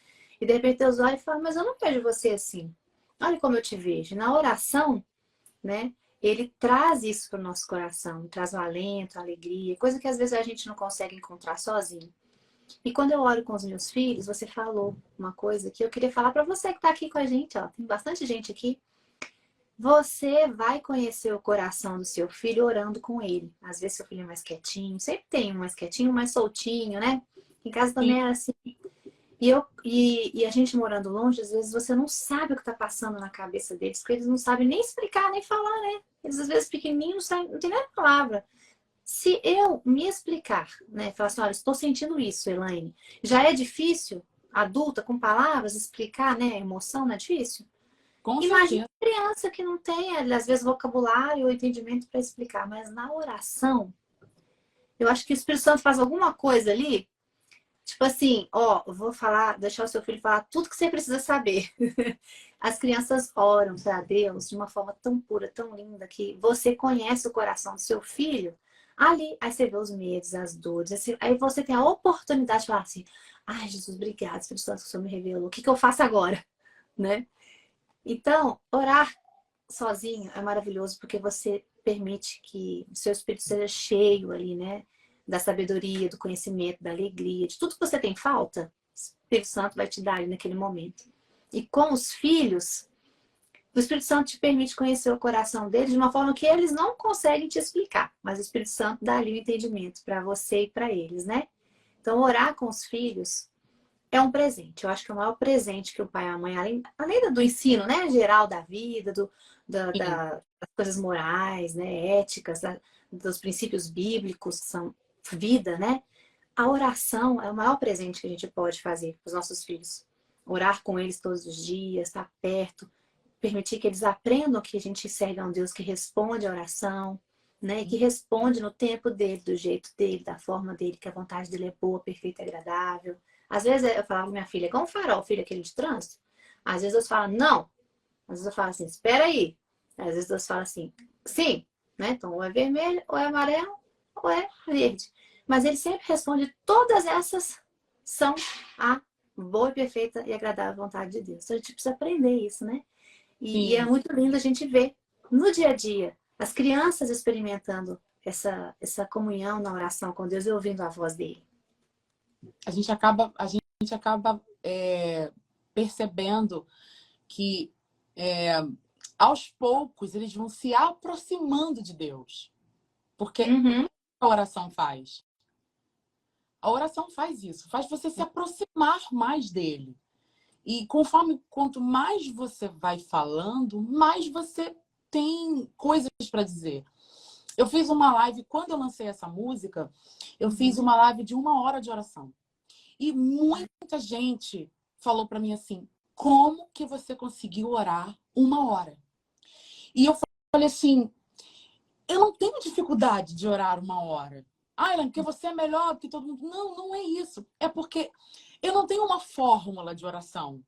E de repente Deus olha e fala, mas eu não vejo você assim. Olha como eu te vejo. Na oração, né? Ele traz isso para o nosso coração, traz o alento, a alegria, coisa que às vezes a gente não consegue encontrar sozinho. E quando eu oro com os meus filhos, você falou uma coisa que eu queria falar para você que está aqui com a gente, ó, tem bastante gente aqui. Você vai conhecer o coração do seu filho orando com ele. Às vezes seu filho é mais quietinho, sempre tem um mais quietinho, um mais soltinho, né? Em casa também era assim. E a gente morando longe, às vezes você não sabe o que está passando na cabeça deles, porque eles não sabem nem explicar, nem falar, né? Eles às vezes pequenininhos não tem nem palavra. Se eu me explicar, né? Falar assim, olha, estou sentindo isso, Elaine. Já é difícil, adulta, com palavras, explicar, né? Emoção não é difícil? Com Imagina certeza. criança que não tem, às vezes, vocabulário ou entendimento para explicar, mas na oração, eu acho que o Espírito Santo faz alguma coisa ali, tipo assim, ó, eu vou falar, deixar o seu filho falar tudo que você precisa saber. As crianças oram para Deus de uma forma tão pura, tão linda, que você conhece o coração do seu filho ali. Aí você vê os medos, as dores. Aí você tem a oportunidade de falar assim: ai, Jesus, obrigado, Espírito Santo, que o Senhor me revelou. O que que eu faço agora? Né? Então, orar sozinho é maravilhoso porque você permite que o seu espírito seja cheio ali, né? Da sabedoria, do conhecimento, da alegria, de tudo que você tem falta, o Espírito Santo vai te dar ali naquele momento. E com os filhos, o Espírito Santo te permite conhecer o coração deles de uma forma que eles não conseguem te explicar, mas o Espírito Santo dá ali o entendimento para você e para eles, né? Então, orar com os filhos é um presente. Eu acho que é o maior presente que o pai e a mãe, além do ensino, né, geral da vida, Sim, das coisas morais, né, éticas, dos princípios bíblicos, que são vida, né? A oração é o maior presente que a gente pode fazer para os nossos filhos. Orar com eles todos os dias, estar perto, permitir que eles aprendam que a gente serve a um Deus que responde à oração, né? E que responde no tempo dele, do jeito dele, da forma dele, que a vontade dele é boa, perfeita e agradável. Às vezes eu falava pra minha filha, igual um farol, filho aquele de trânsito. Às vezes eu falo, não. Às vezes eu falo assim, espera aí. Às vezes eu falo assim, sim, né? Então, ou é vermelho, ou é amarelo, ou é verde. Mas ele sempre responde, todas essas são a boa, perfeita e agradável vontade de Deus. Então a gente precisa aprender isso, né? E é sim. muito lindo a gente ver no dia a dia as crianças experimentando essa comunhão na oração com Deus e ouvindo a voz dele. A gente acaba percebendo que aos poucos eles vão se aproximando de Deus. Porque Uhum. a oração faz? A oração faz isso, faz você se aproximar mais dele. E conforme quanto mais você vai falando, mais você tem coisas para dizer. Eu fiz uma live, quando eu lancei essa música, eu fiz Uhum. uma live de 1 hora de oração. E muita gente falou para mim assim: como que você conseguiu orar 1 hora? E eu falei assim: eu não tenho dificuldade de orar 1 hora. Ah, Ellen, porque você é melhor do que todo mundo. Não, não é isso. É porque eu não tenho uma fórmula de oração,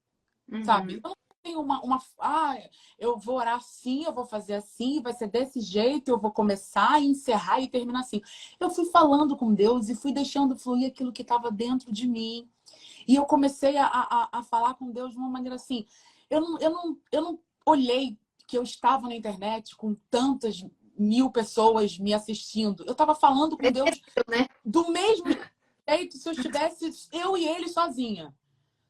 sabe? Uhum. Eu não tenho eu vou orar assim, eu vou fazer assim, vai ser desse jeito, eu vou começar, encerrar e terminar assim. Eu fui falando com Deus e fui deixando fluir aquilo que estava dentro de mim. E eu comecei a falar com Deus de uma maneira assim. Eu não olhei que eu estava na internet com tantas mil pessoas me assistindo. Eu estava falando com Deus Né? do mesmo jeito se eu estivesse eu e ele sozinha.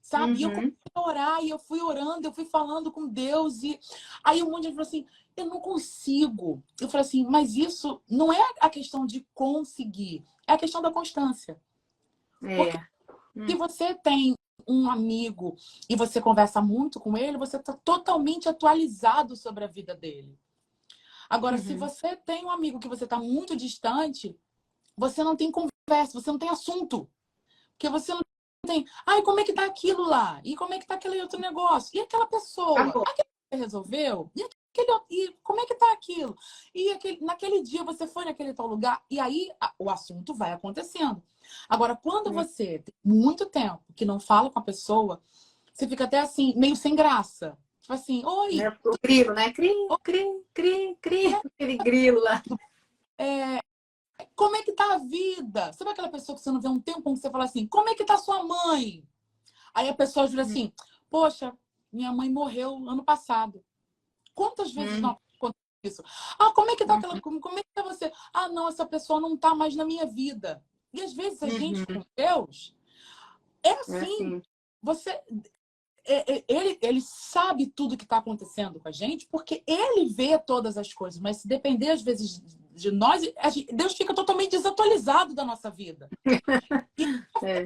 Sabe? E eu comecei Uhum. a orar, e eu fui orando, eu fui falando com Deus. E aí um monte de gente falou assim: eu não consigo. Eu falei assim: mas isso não é a questão de conseguir, é a questão da constância. Porque É. se você tem um amigo e você conversa muito com ele, você está totalmente atualizado sobre a vida dele. Agora, se Uhum. você tem um amigo que você está muito distante, você não tem conversa, você não tem assunto. Porque você não tem. Ai, como é que tá aquilo lá? E como é que tá aquele outro negócio? E aquela pessoa? Acabou. Aquele que você resolveu? E como é que tá aquilo? Naquele dia você foi naquele tal lugar, e aí o assunto vai acontecendo. Agora, quando você tem muito tempo que não fala com a pessoa, você fica até assim, meio sem graça. Tipo assim, Né? oi, O grilo, né? Cri, cri, cri, cri. Aquele grilo lá. como é que tá a vida? Sabe aquela pessoa que você não vê há um tempo que você fala assim, como é que tá sua mãe? Aí a pessoa vira assim, poxa, minha mãe morreu ano passado. Quantas vezes Uhum. não acontece isso? Ah, como é que tá aquela. Uhum. Como é que tá você? Ah, não, essa pessoa não tá mais na minha vida. E às vezes a gente Uhum. com Deus é É assim. assim. Você, ele sabe tudo que está acontecendo com a gente, porque ele vê todas as coisas. Mas se depender, às vezes, de nós, Deus fica totalmente desatualizado da nossa vida. E É.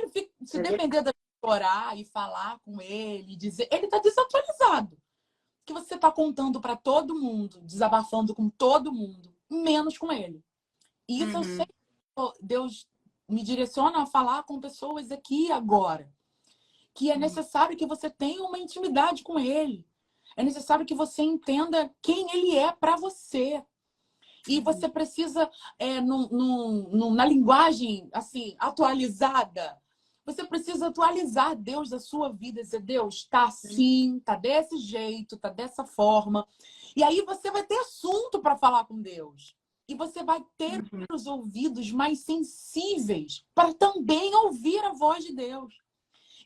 se É verdade. depender da gente orar e falar com ele, dizer, ele está desatualizado. Que você está contando para todo mundo, desabafando com todo mundo, menos com ele. E isso eu sei Uhum. que Deus me direciona a falar com pessoas aqui e agora. Que é necessário que você tenha uma intimidade com ele. É necessário que você entenda quem ele é para você. E você precisa, na linguagem assim, atualizada, você precisa atualizar Deus da sua vida. Dizer, Deus, tá assim, tá desse jeito, tá dessa forma. E aí você vai ter assunto para falar com Deus. E você vai ter os ouvidos mais sensíveis para também ouvir a voz de Deus.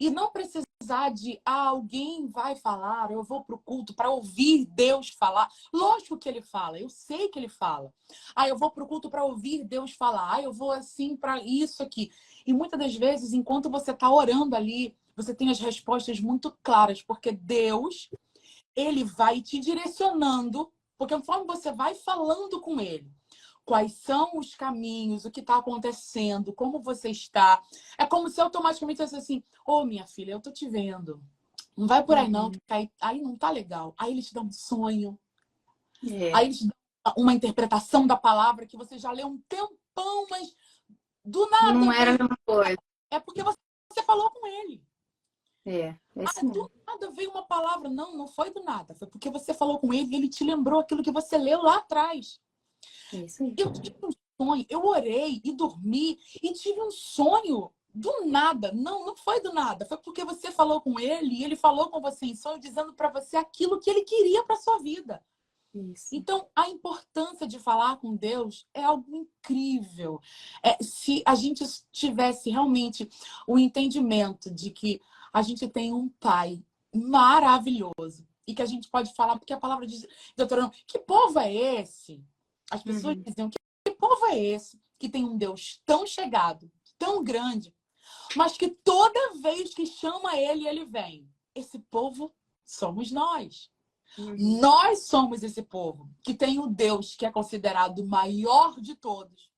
E não precisar de alguém vai falar, eu vou para o culto para ouvir Deus falar. Lógico que ele fala, eu sei que ele fala. Eu vou para o culto para ouvir Deus falar. Eu vou assim para isso aqui. E muitas das vezes, enquanto você está orando ali, você tem as respostas muito claras, porque Deus, ele vai te direcionando, porque conforme você vai falando com ele, quais são os caminhos, o que está acontecendo, como você está. É como se automaticamente fosse assim, ô minha filha, eu tô te vendo. Não vai por aí não, que aí não tá legal. Aí ele te dá um sonho. Aí ele te dá uma interpretação da palavra que você já leu um tempão, mas do Não nada era a veio. mesma coisa. É porque você falou com ele. É isso Do mesmo. nada veio uma palavra. Não, não foi do nada. Foi porque você falou com ele e ele te lembrou aquilo que você leu lá atrás. É isso aí. Eu tive um sonho, eu orei e dormi e tive um sonho do nada. Não, não foi do nada. Foi porque você falou com ele e ele falou com você em sonho, dizendo para você aquilo que ele queria para sua vida. Isso. Então, a importância de falar com Deus é algo incrível. Se a gente tivesse realmente o entendimento de que a gente tem um Pai maravilhoso e que a gente pode falar, porque a palavra diz, Deuteronômio, que povo é esse? As pessoas diziam, que povo é esse que tem um Deus tão chegado, tão grande, mas que toda vez que chama ele, ele vem. Esse povo somos nós. Nós somos esse povo que tem o Deus que é considerado o maior de todos,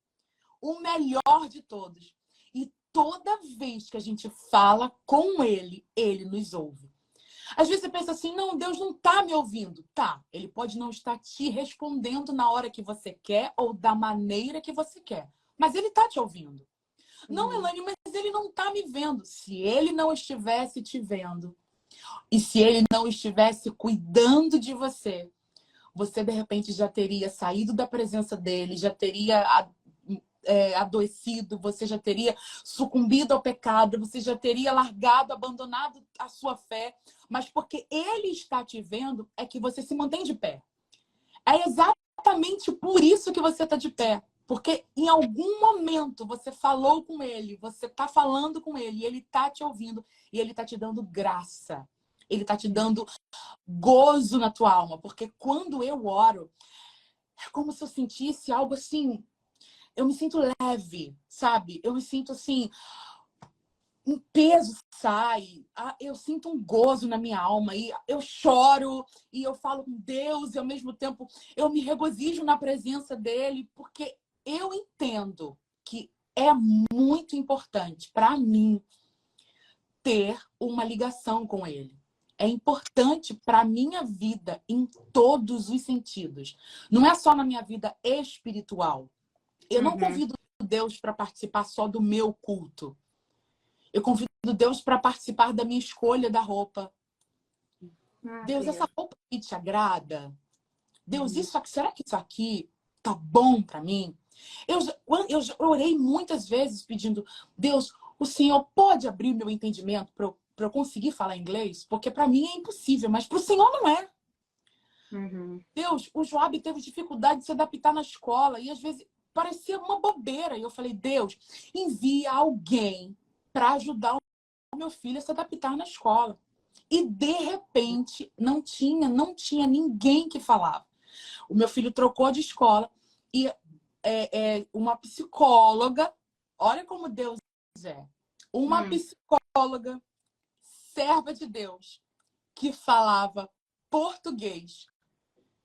o melhor de todos. E toda vez que a gente fala com ele, ele nos ouve. Às vezes você pensa assim, não, Deus não está me ouvindo. Tá, ele pode não estar te respondendo na hora que você quer ou da maneira que você quer. Mas ele está te ouvindo. Não, Elaine, mas ele não está me vendo. Se ele não estivesse te vendo, e se ele não estivesse cuidando de você, você de repente já teria saído da presença dele, já teria adoecido, você já teria sucumbido ao pecado, você já teria largado, abandonado a sua fé. Mas porque ele está te vendo, é que você se mantém de pé. É exatamente por isso que você está de pé. Porque em algum momento você falou com ele, você está falando com ele, e ele está te ouvindo, e ele está te dando graça. Ele está te dando gozo na tua alma. Porque quando eu oro, é como se eu sentisse algo assim. Eu me sinto leve, sabe? Eu me sinto assim, um peso sai, eu sinto um gozo na minha alma e eu choro e eu falo com Deus e ao mesmo tempo eu me regozijo na presença dele, porque eu entendo que é muito importante para mim ter uma ligação com ele. É importante para a minha vida em todos os sentidos. Não é só na minha vida espiritual. Eu não convido Deus para participar só do meu culto. Eu convido Deus para participar da minha escolha da roupa. Deus, essa roupa aqui te agrada? Deus, será que isso aqui tá bom para mim? Eu orei muitas vezes pedindo, Deus, o Senhor pode abrir meu entendimento para eu conseguir falar inglês? Porque para mim é impossível, mas para o Senhor não é. Deus, o Joab teve dificuldade de se adaptar na escola e às vezes parecia uma bobeira. E eu falei, Deus, envia alguém para ajudar o meu filho a se adaptar na escola. E de repente não tinha ninguém que falava. O meu filho trocou de escola e uma psicóloga, olha como Deus é, uma psicóloga, serva de Deus, que falava português,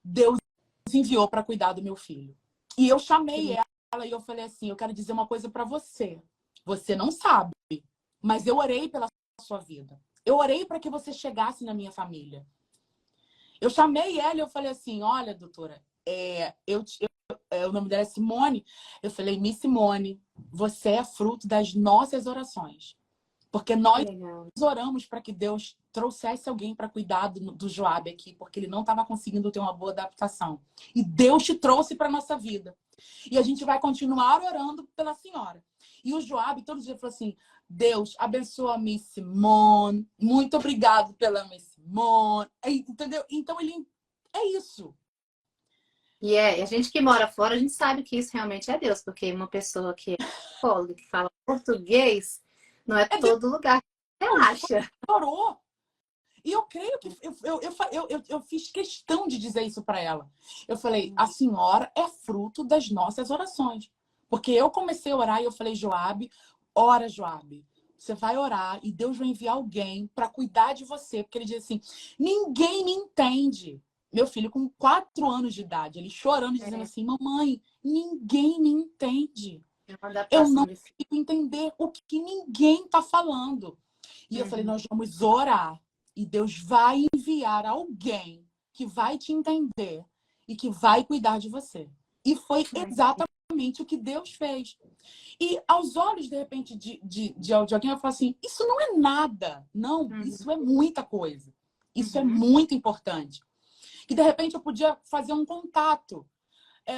Deus enviou para cuidar do meu filho. E eu chamei ela e eu falei assim, eu quero dizer uma coisa para você. Você não sabe, mas eu orei pela sua vida. Eu orei para que você chegasse na minha família. Eu chamei ela e eu falei assim, olha, doutora, o nome dela é Simone. Eu falei, Miss Simone, você é fruto das nossas orações. Porque Que nós legal. oramos para que Deus trouxesse alguém para cuidar do Joab aqui, porque ele não estava conseguindo ter uma boa adaptação. E Deus te trouxe para nossa vida. E a gente vai continuar orando pela senhora. E o Joab, todo dia, falou assim: Deus, abençoa a Miss Simone. Muito obrigado pela Miss Simone. Entendeu? Então, ele... É isso. E a gente que mora fora, a gente sabe que isso realmente é Deus, porque uma pessoa que é psicóloga, que fala português, não é É Deus. todo lugar que relaxa. Orou. E eu creio que eu fiz questão de dizer isso para ela. Eu falei: a senhora é fruto das nossas orações. Porque eu comecei a orar e eu falei: Joab, ora, Joab. Você vai orar e Deus vai enviar alguém para cuidar de você. Porque ele diz assim: ninguém me entende. Meu filho, com 4 anos de idade, ele chorando, dizendo É, assim: mamãe, ninguém me entende. é uma Eu não adaptação desse. consigo entender o que ninguém está falando. E eu falei: Uhum. nós vamos orar. E Deus vai enviar alguém que vai te entender e que vai cuidar de você. E foi exatamente o que Deus fez. E aos olhos, de repente, de alguém, eu falo assim: isso não é nada. Não, Uhum. isso é muita coisa. Isso é Uhum. muito importante. E, de repente, eu podia fazer um contato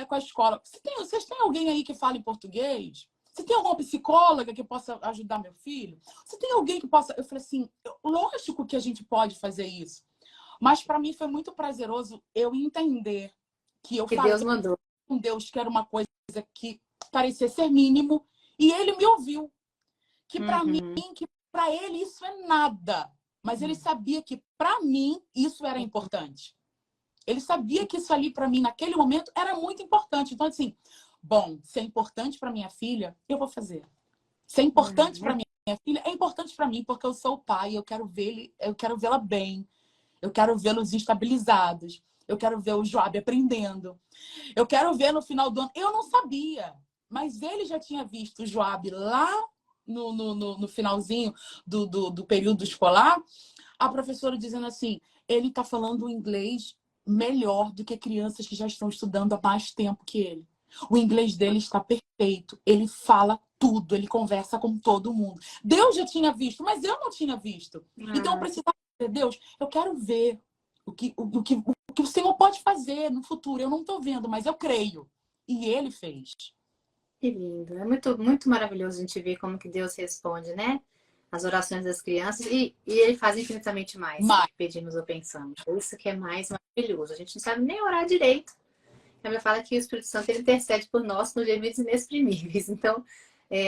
com a escola. Vocês têm alguém aí que fala em português? Você tem alguma psicóloga que possa ajudar meu filho? Você tem alguém que possa... Eu falei assim, lógico que a gente pode fazer isso. Mas para mim foi muito prazeroso eu entender que eu Que falei Deus mandou. com Deus que era uma coisa que parecia ser mínimo. E ele me ouviu. Que para mim, Uhum. que para ele isso é nada. Mas ele sabia que para mim isso era importante. Ele sabia que isso ali para mim naquele momento era muito importante. Então assim, bom, se é importante para minha filha, eu vou fazer. Se é importante para Uhum. minha filha, é importante para mim porque eu sou o pai, eu quero vê-la bem, eu quero vê-los estabilizados, eu quero ver o Joab aprendendo, eu quero ver no final do ano. Eu não sabia, mas ele já tinha visto o Joab lá no finalzinho do período escolar, a professora dizendo assim: ele está falando inglês melhor do que crianças que já estão estudando há mais tempo que ele. O inglês dele está perfeito. Ele fala tudo, ele conversa com todo mundo. Deus já tinha visto, mas eu não tinha visto. Então eu Ah, precisava dizer: Deus, eu quero ver o que o Senhor pode fazer no futuro. Eu não estou vendo, mas eu creio. E ele fez. que lindo. É muito, muito maravilhoso a gente ver como que Deus responde, né? As orações das crianças e ele faz infinitamente mais do Mas, que pedimos ou pensamos. É isso que é mais maravilhoso. A gente não sabe nem orar direito. A Bíblia fala que o Espírito Santo ele intercede por nós nos gemidos inexprimíveis. Então,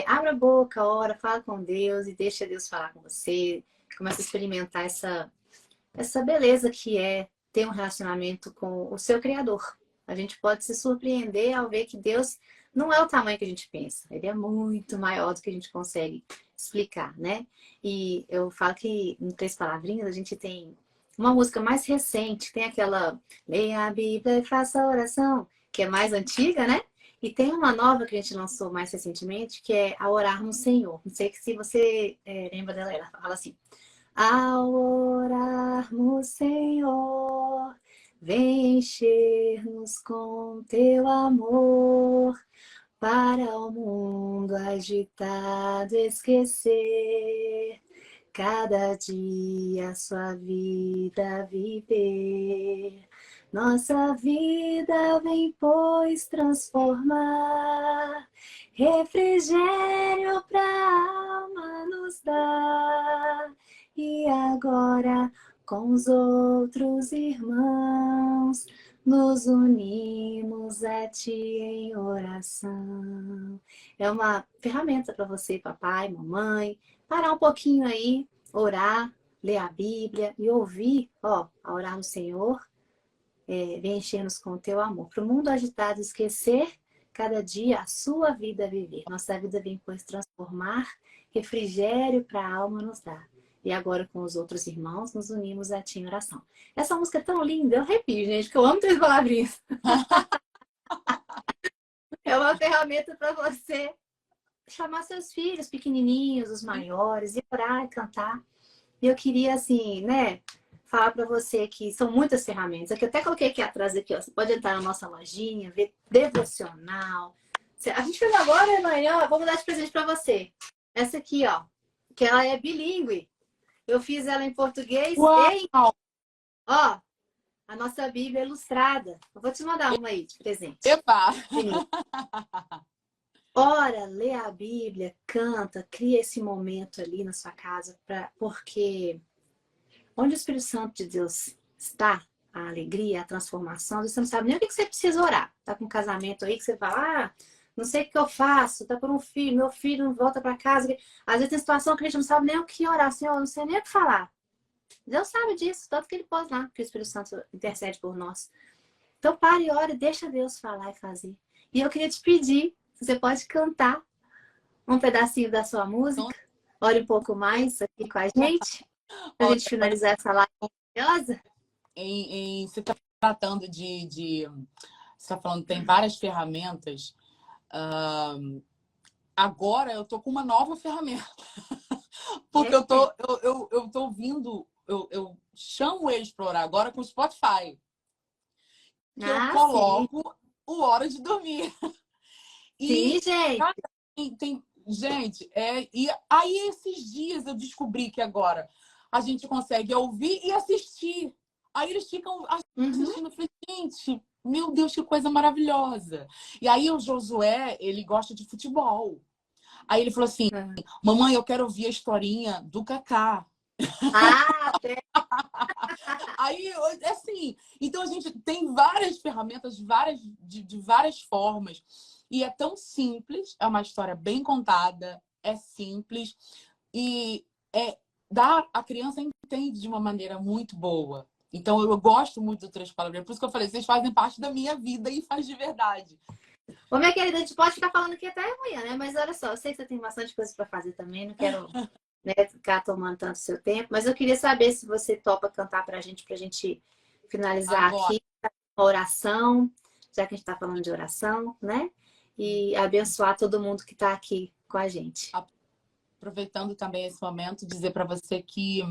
abra a boca, ora, fala com Deus e deixa Deus falar com você. Começa a experimentar essa beleza que é ter um relacionamento com o seu Criador. A gente pode se surpreender ao ver que Deus não é o tamanho que a gente pensa. Ele é muito maior do que a gente consegue explicar, né? E eu falo que em Três Palavrinhas a gente tem uma música mais recente, tem aquela Leia a Bíblia e faça a oração, que é mais antiga, né? E tem uma nova que a gente lançou mais recentemente, que é a Orar no Senhor. Não sei se você lembra dela, ela fala assim: ao orarmos, Senhor, vem encher-nos com teu amor, para o mundo agitado esquecer, cada dia sua vida viver. Nossa vida vem, pois, transformar, refrigério pra alma nos dar. E agora, com os outros irmãos, nos unimos a Ti em oração. É uma ferramenta para você, papai, mamãe, parar um pouquinho aí, orar, ler a Bíblia e ouvir, a orar no Senhor, vem encher-nos com o Teu amor. Para o mundo agitado esquecer, cada dia a sua vida viver. Nossa vida vem, pois, transformar, refrigério para a alma nos dar. E agora, com os outros irmãos, nos unimos a Ti em oração. Essa música é tão linda, eu arrepio, gente, porque eu amo Três Palavrinhas. É uma ferramenta para você chamar seus filhos pequenininhos, os maiores, e orar e cantar. E eu queria, assim, né, falar para você que são muitas ferramentas. Aqui eu até coloquei aqui atrás, aqui, ó. Você pode entrar na nossa lojinha, ver devocional. A gente fez agora, amanhã, vou dar de presente para você. Essa aqui, ó. que ela é bilíngue. Eu fiz ela em português Uau! e em... Ó, a nossa Bíblia ilustrada. Eu vou te mandar uma aí de presente. Epa! Sim. Ora, lê a Bíblia, canta, cria esse momento ali na sua casa, porque onde o Espírito Santo de Deus está, a alegria, a transformação, você não sabe nem o que você precisa orar. Tá com um casamento aí que você fala, não sei o que eu faço, tá por um filho, meu filho não volta para casa. Às vezes tem situação que a gente não sabe nem o que orar, Senhor, eu não sei nem o que falar. Deus sabe disso, tanto que ele pôs lá, que o Espírito Santo intercede por nós. Então pare e ore, deixa Deus falar e fazer. E eu queria te pedir, se você pode cantar um pedacinho da sua música, ore um pouco mais aqui com a gente, para a Olha, gente finalizar essa live maravilhosa. você está tratando você está falando que tem várias ferramentas. Agora eu tô com uma nova ferramenta. Porque eu tô ouvindo, eu chamo eles para orar agora com o Spotify. Que eu Sim. coloco o hora de dormir. Sim, E gente. gente, e aí esses dias eu descobri que agora a gente consegue ouvir e assistir. Aí eles ficam assistindo. Eu falei, gente, meu Deus, que coisa maravilhosa. E aí o Josué, ele gosta de futebol. Aí ele falou assim, mamãe, eu quero ouvir a historinha do Kaká. Até. Aí, assim, então a gente tem várias ferramentas, de várias formas. E é tão simples, é uma história bem contada, é simples. E a criança entende de uma maneira muito boa. Então, eu gosto muito do Três Palavras. Por isso que eu falei, vocês fazem parte da minha vida e faz de verdade. Ô, minha querida, a gente pode ficar falando aqui até amanhã, né? Mas olha só, eu sei que você tem bastante coisa para fazer também, não quero, né, ficar tomando tanto seu tempo, mas eu queria saber se você topa cantar pra gente finalizar Agora, aqui a oração, já que a gente está falando de oração, né? E abençoar todo mundo que está aqui com a gente. aproveitando também esse momento, dizer para você que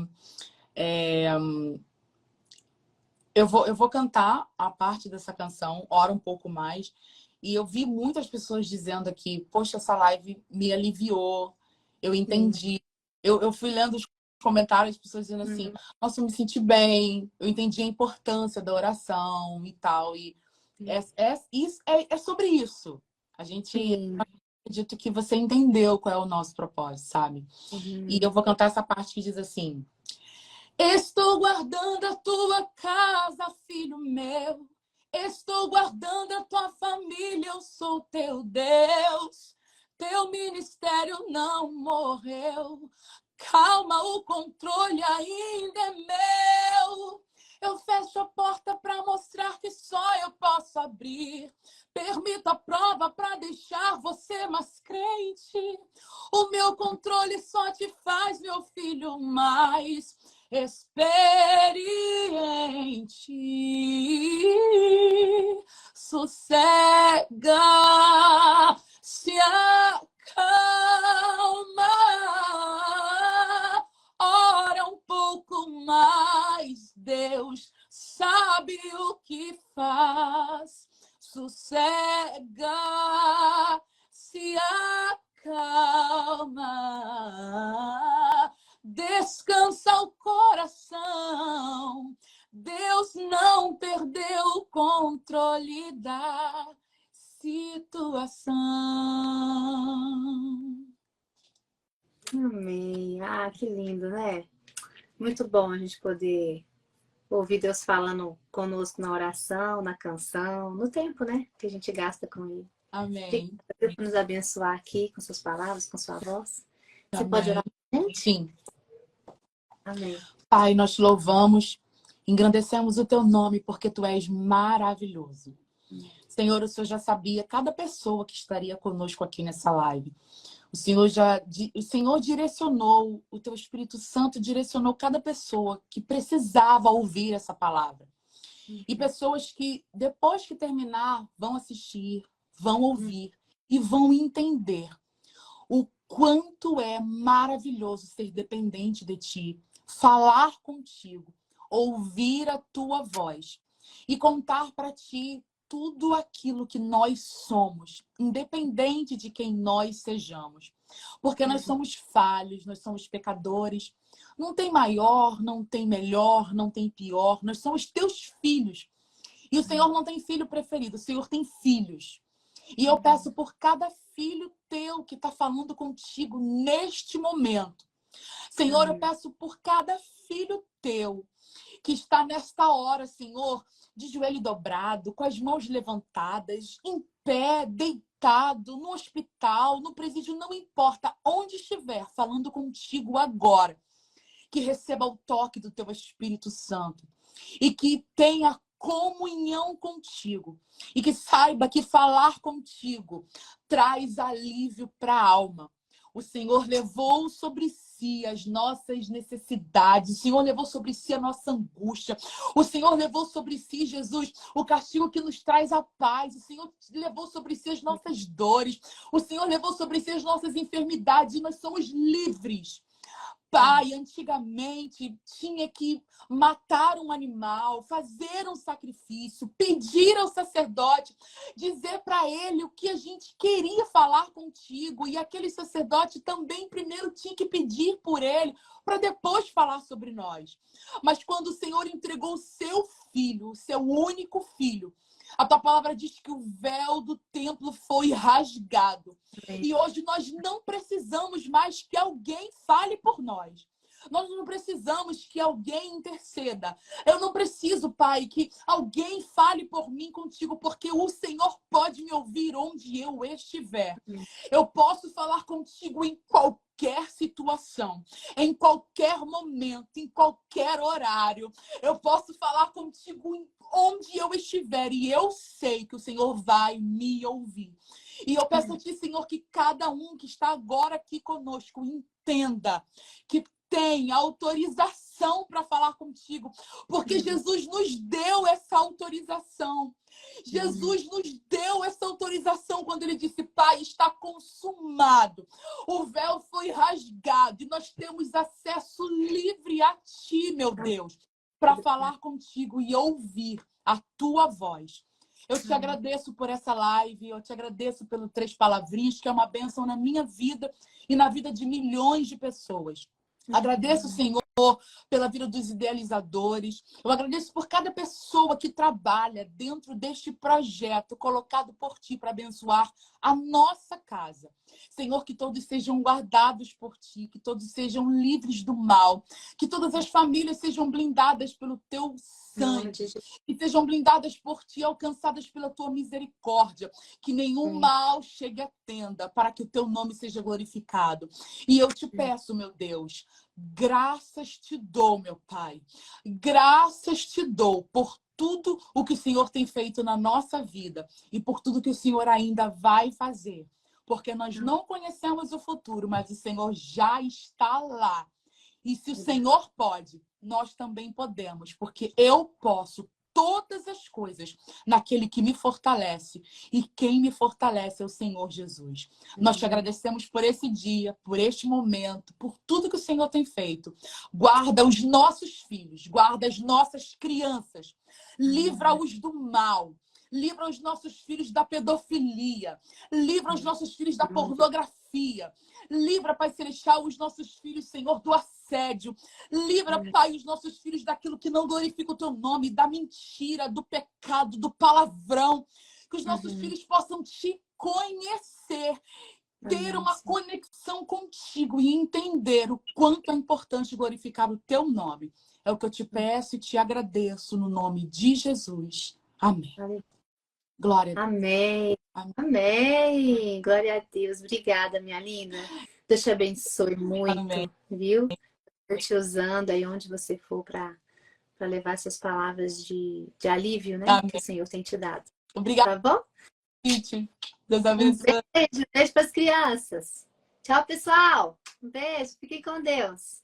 eu vou cantar a parte dessa canção, ora um pouco mais. E eu vi muitas pessoas dizendo aqui, poxa, essa live me aliviou, eu entendi. Eu fui lendo os comentários, as pessoas dizendo assim, nossa, eu me senti bem, eu entendi a importância da oração e tal. E é sobre isso. A gente acredito que você entendeu qual é o nosso propósito, sabe? E eu vou cantar essa parte que diz assim: estou guardando a tua casa, filho meu. Estou guardando a tua família, eu sou teu Deus. Teu ministério não morreu. Calma, o controle ainda é meu. Eu fecho a porta para mostrar que só eu posso abrir. Permito a prova para deixar você mais crente. O meu controle só te faz, meu filho, mais experiente. Sossega, se acalma, ora um pouco mais, Deus sabe o que faz. Sossega, se acalma, descansa o coração. Deus não perdeu o controle da situação. Amém. Ah, que lindo, né? Muito bom a gente poder ouvir Deus falando conosco na oração, na canção, no tempo, né? Que a gente gasta com Ele. Amém. Deus nos abençoar aqui com suas palavras, com sua voz. Você Amém. pode orar com a gente? Sim. Amém. Pai, nós te louvamos, engrandecemos o teu nome porque tu és maravilhoso. Senhor, o Senhor já sabia cada pessoa que estaria conosco aqui nessa live. O Senhor direcionou, o teu Espírito Santo direcionou cada pessoa que precisava ouvir essa palavra. E pessoas que, depois que terminar, vão assistir, vão ouvir e vão entender o quanto é maravilhoso ser dependente de ti, falar contigo, ouvir a tua voz e contar para ti tudo aquilo que nós somos, independente de quem nós sejamos. Porque nós somos falhos, nós somos pecadores. Não tem maior, não tem melhor, não tem pior. Nós somos teus filhos. E o Senhor não tem filho preferido, o Senhor tem filhos. E eu peço por cada filho teu que está falando contigo neste momento. Senhor, eu peço por cada filho teu que está nesta hora, Senhor, de joelho dobrado, com as mãos levantadas, em pé, deitado, no hospital, no presídio, não importa onde estiver, falando contigo agora. Que receba o toque do teu Espírito Santo e que tenha comunhão contigo e que saiba que falar contigo traz alívio para a alma. O Senhor levou sobre si as nossas necessidades, o Senhor levou sobre si a nossa angústia, o Senhor levou sobre si, Jesus, o castigo que nos traz a paz, o Senhor levou sobre si as nossas dores, o Senhor levou sobre si as nossas enfermidades e nós somos livres. Pai, antigamente tinha que matar um animal, fazer um sacrifício, pedir ao sacerdote, dizer para ele o que a gente queria falar contigo. E aquele sacerdote também primeiro tinha que pedir por ele, para depois falar sobre nós. Mas quando o Senhor entregou o seu filho, o seu único filho, a tua palavra diz que o véu do templo foi rasgado. E hoje nós não precisamos mais que alguém fale por nós. Nós não precisamos que alguém interceda. Eu não preciso, Pai, que alguém fale por mim contigo, porque o Senhor pode me ouvir onde eu estiver. Eu posso falar contigo em qualquer situação, em qualquer momento, em qualquer horário. Eu posso falar contigo onde eu estiver e eu sei que o Senhor vai me ouvir. E eu peço a Ti, Senhor, que cada um que está agora aqui conosco entenda que tem autorização para falar contigo, porque Jesus nos deu essa autorização. Jesus nos deu essa autorização quando ele disse: Pai, está consumado. O véu foi rasgado e nós temos acesso livre a Ti, meu Deus, para falar contigo e ouvir a Tua voz. Eu te agradeço por essa live, eu te agradeço pelo Três Palavrinhas, que é uma bênção na minha vida e na vida de milhões de pessoas. Agradeço, Senhor, pela vida dos idealizadores. Eu agradeço por cada pessoa que trabalha dentro deste projeto colocado por Ti para abençoar a nossa casa. Senhor, que todos sejam guardados por Ti, que todos sejam livres do mal, que todas as famílias sejam blindadas pelo Teu sangue, que sejam blindadas por Ti, alcançadas pela Tua misericórdia, que nenhum mal chegue à tenda, para que o Teu nome seja glorificado. E eu te peço, meu Deus, graças te dou, meu Pai, graças te dou por tudo o que o Senhor tem feito na nossa vida e por tudo que o Senhor ainda vai fazer. Porque nós não conhecemos o futuro, mas o Senhor já está lá. E se o Senhor pode, nós também podemos, porque eu posso todas as coisas naquele que me fortalece. E quem me fortalece é o Senhor Jesus. Nós te agradecemos por esse dia, por este momento, por tudo que o Senhor tem feito. Guarda os nossos filhos, guarda as nossas crianças, livra-os do mal. Livra os nossos filhos da pedofilia. Livra os nossos filhos da pornografia. Livra, Pai Celestial, os nossos filhos, Senhor, do assédio. Livra, Pai, os nossos filhos daquilo que não glorifica o Teu nome, da mentira, do pecado, do palavrão. Que os nossos filhos possam Te conhecer, ter uma conexão contigo e entender o quanto é importante glorificar o Teu nome. É o que eu te peço e te agradeço no nome de Jesus. Amém. Glória a Deus. Amém. Amém. Amém. Glória a Deus. Obrigada, minha linda. Deus te abençoe muito, Amém. viu? Deus te usando aí onde você for para levar essas palavras de alívio, né? Amém. Que o Senhor tem te dado. Obrigada, Tá bom? Titi. Deus abençoe. Beijo para as crianças. Tchau, pessoal. Um beijo. Fiquem com Deus.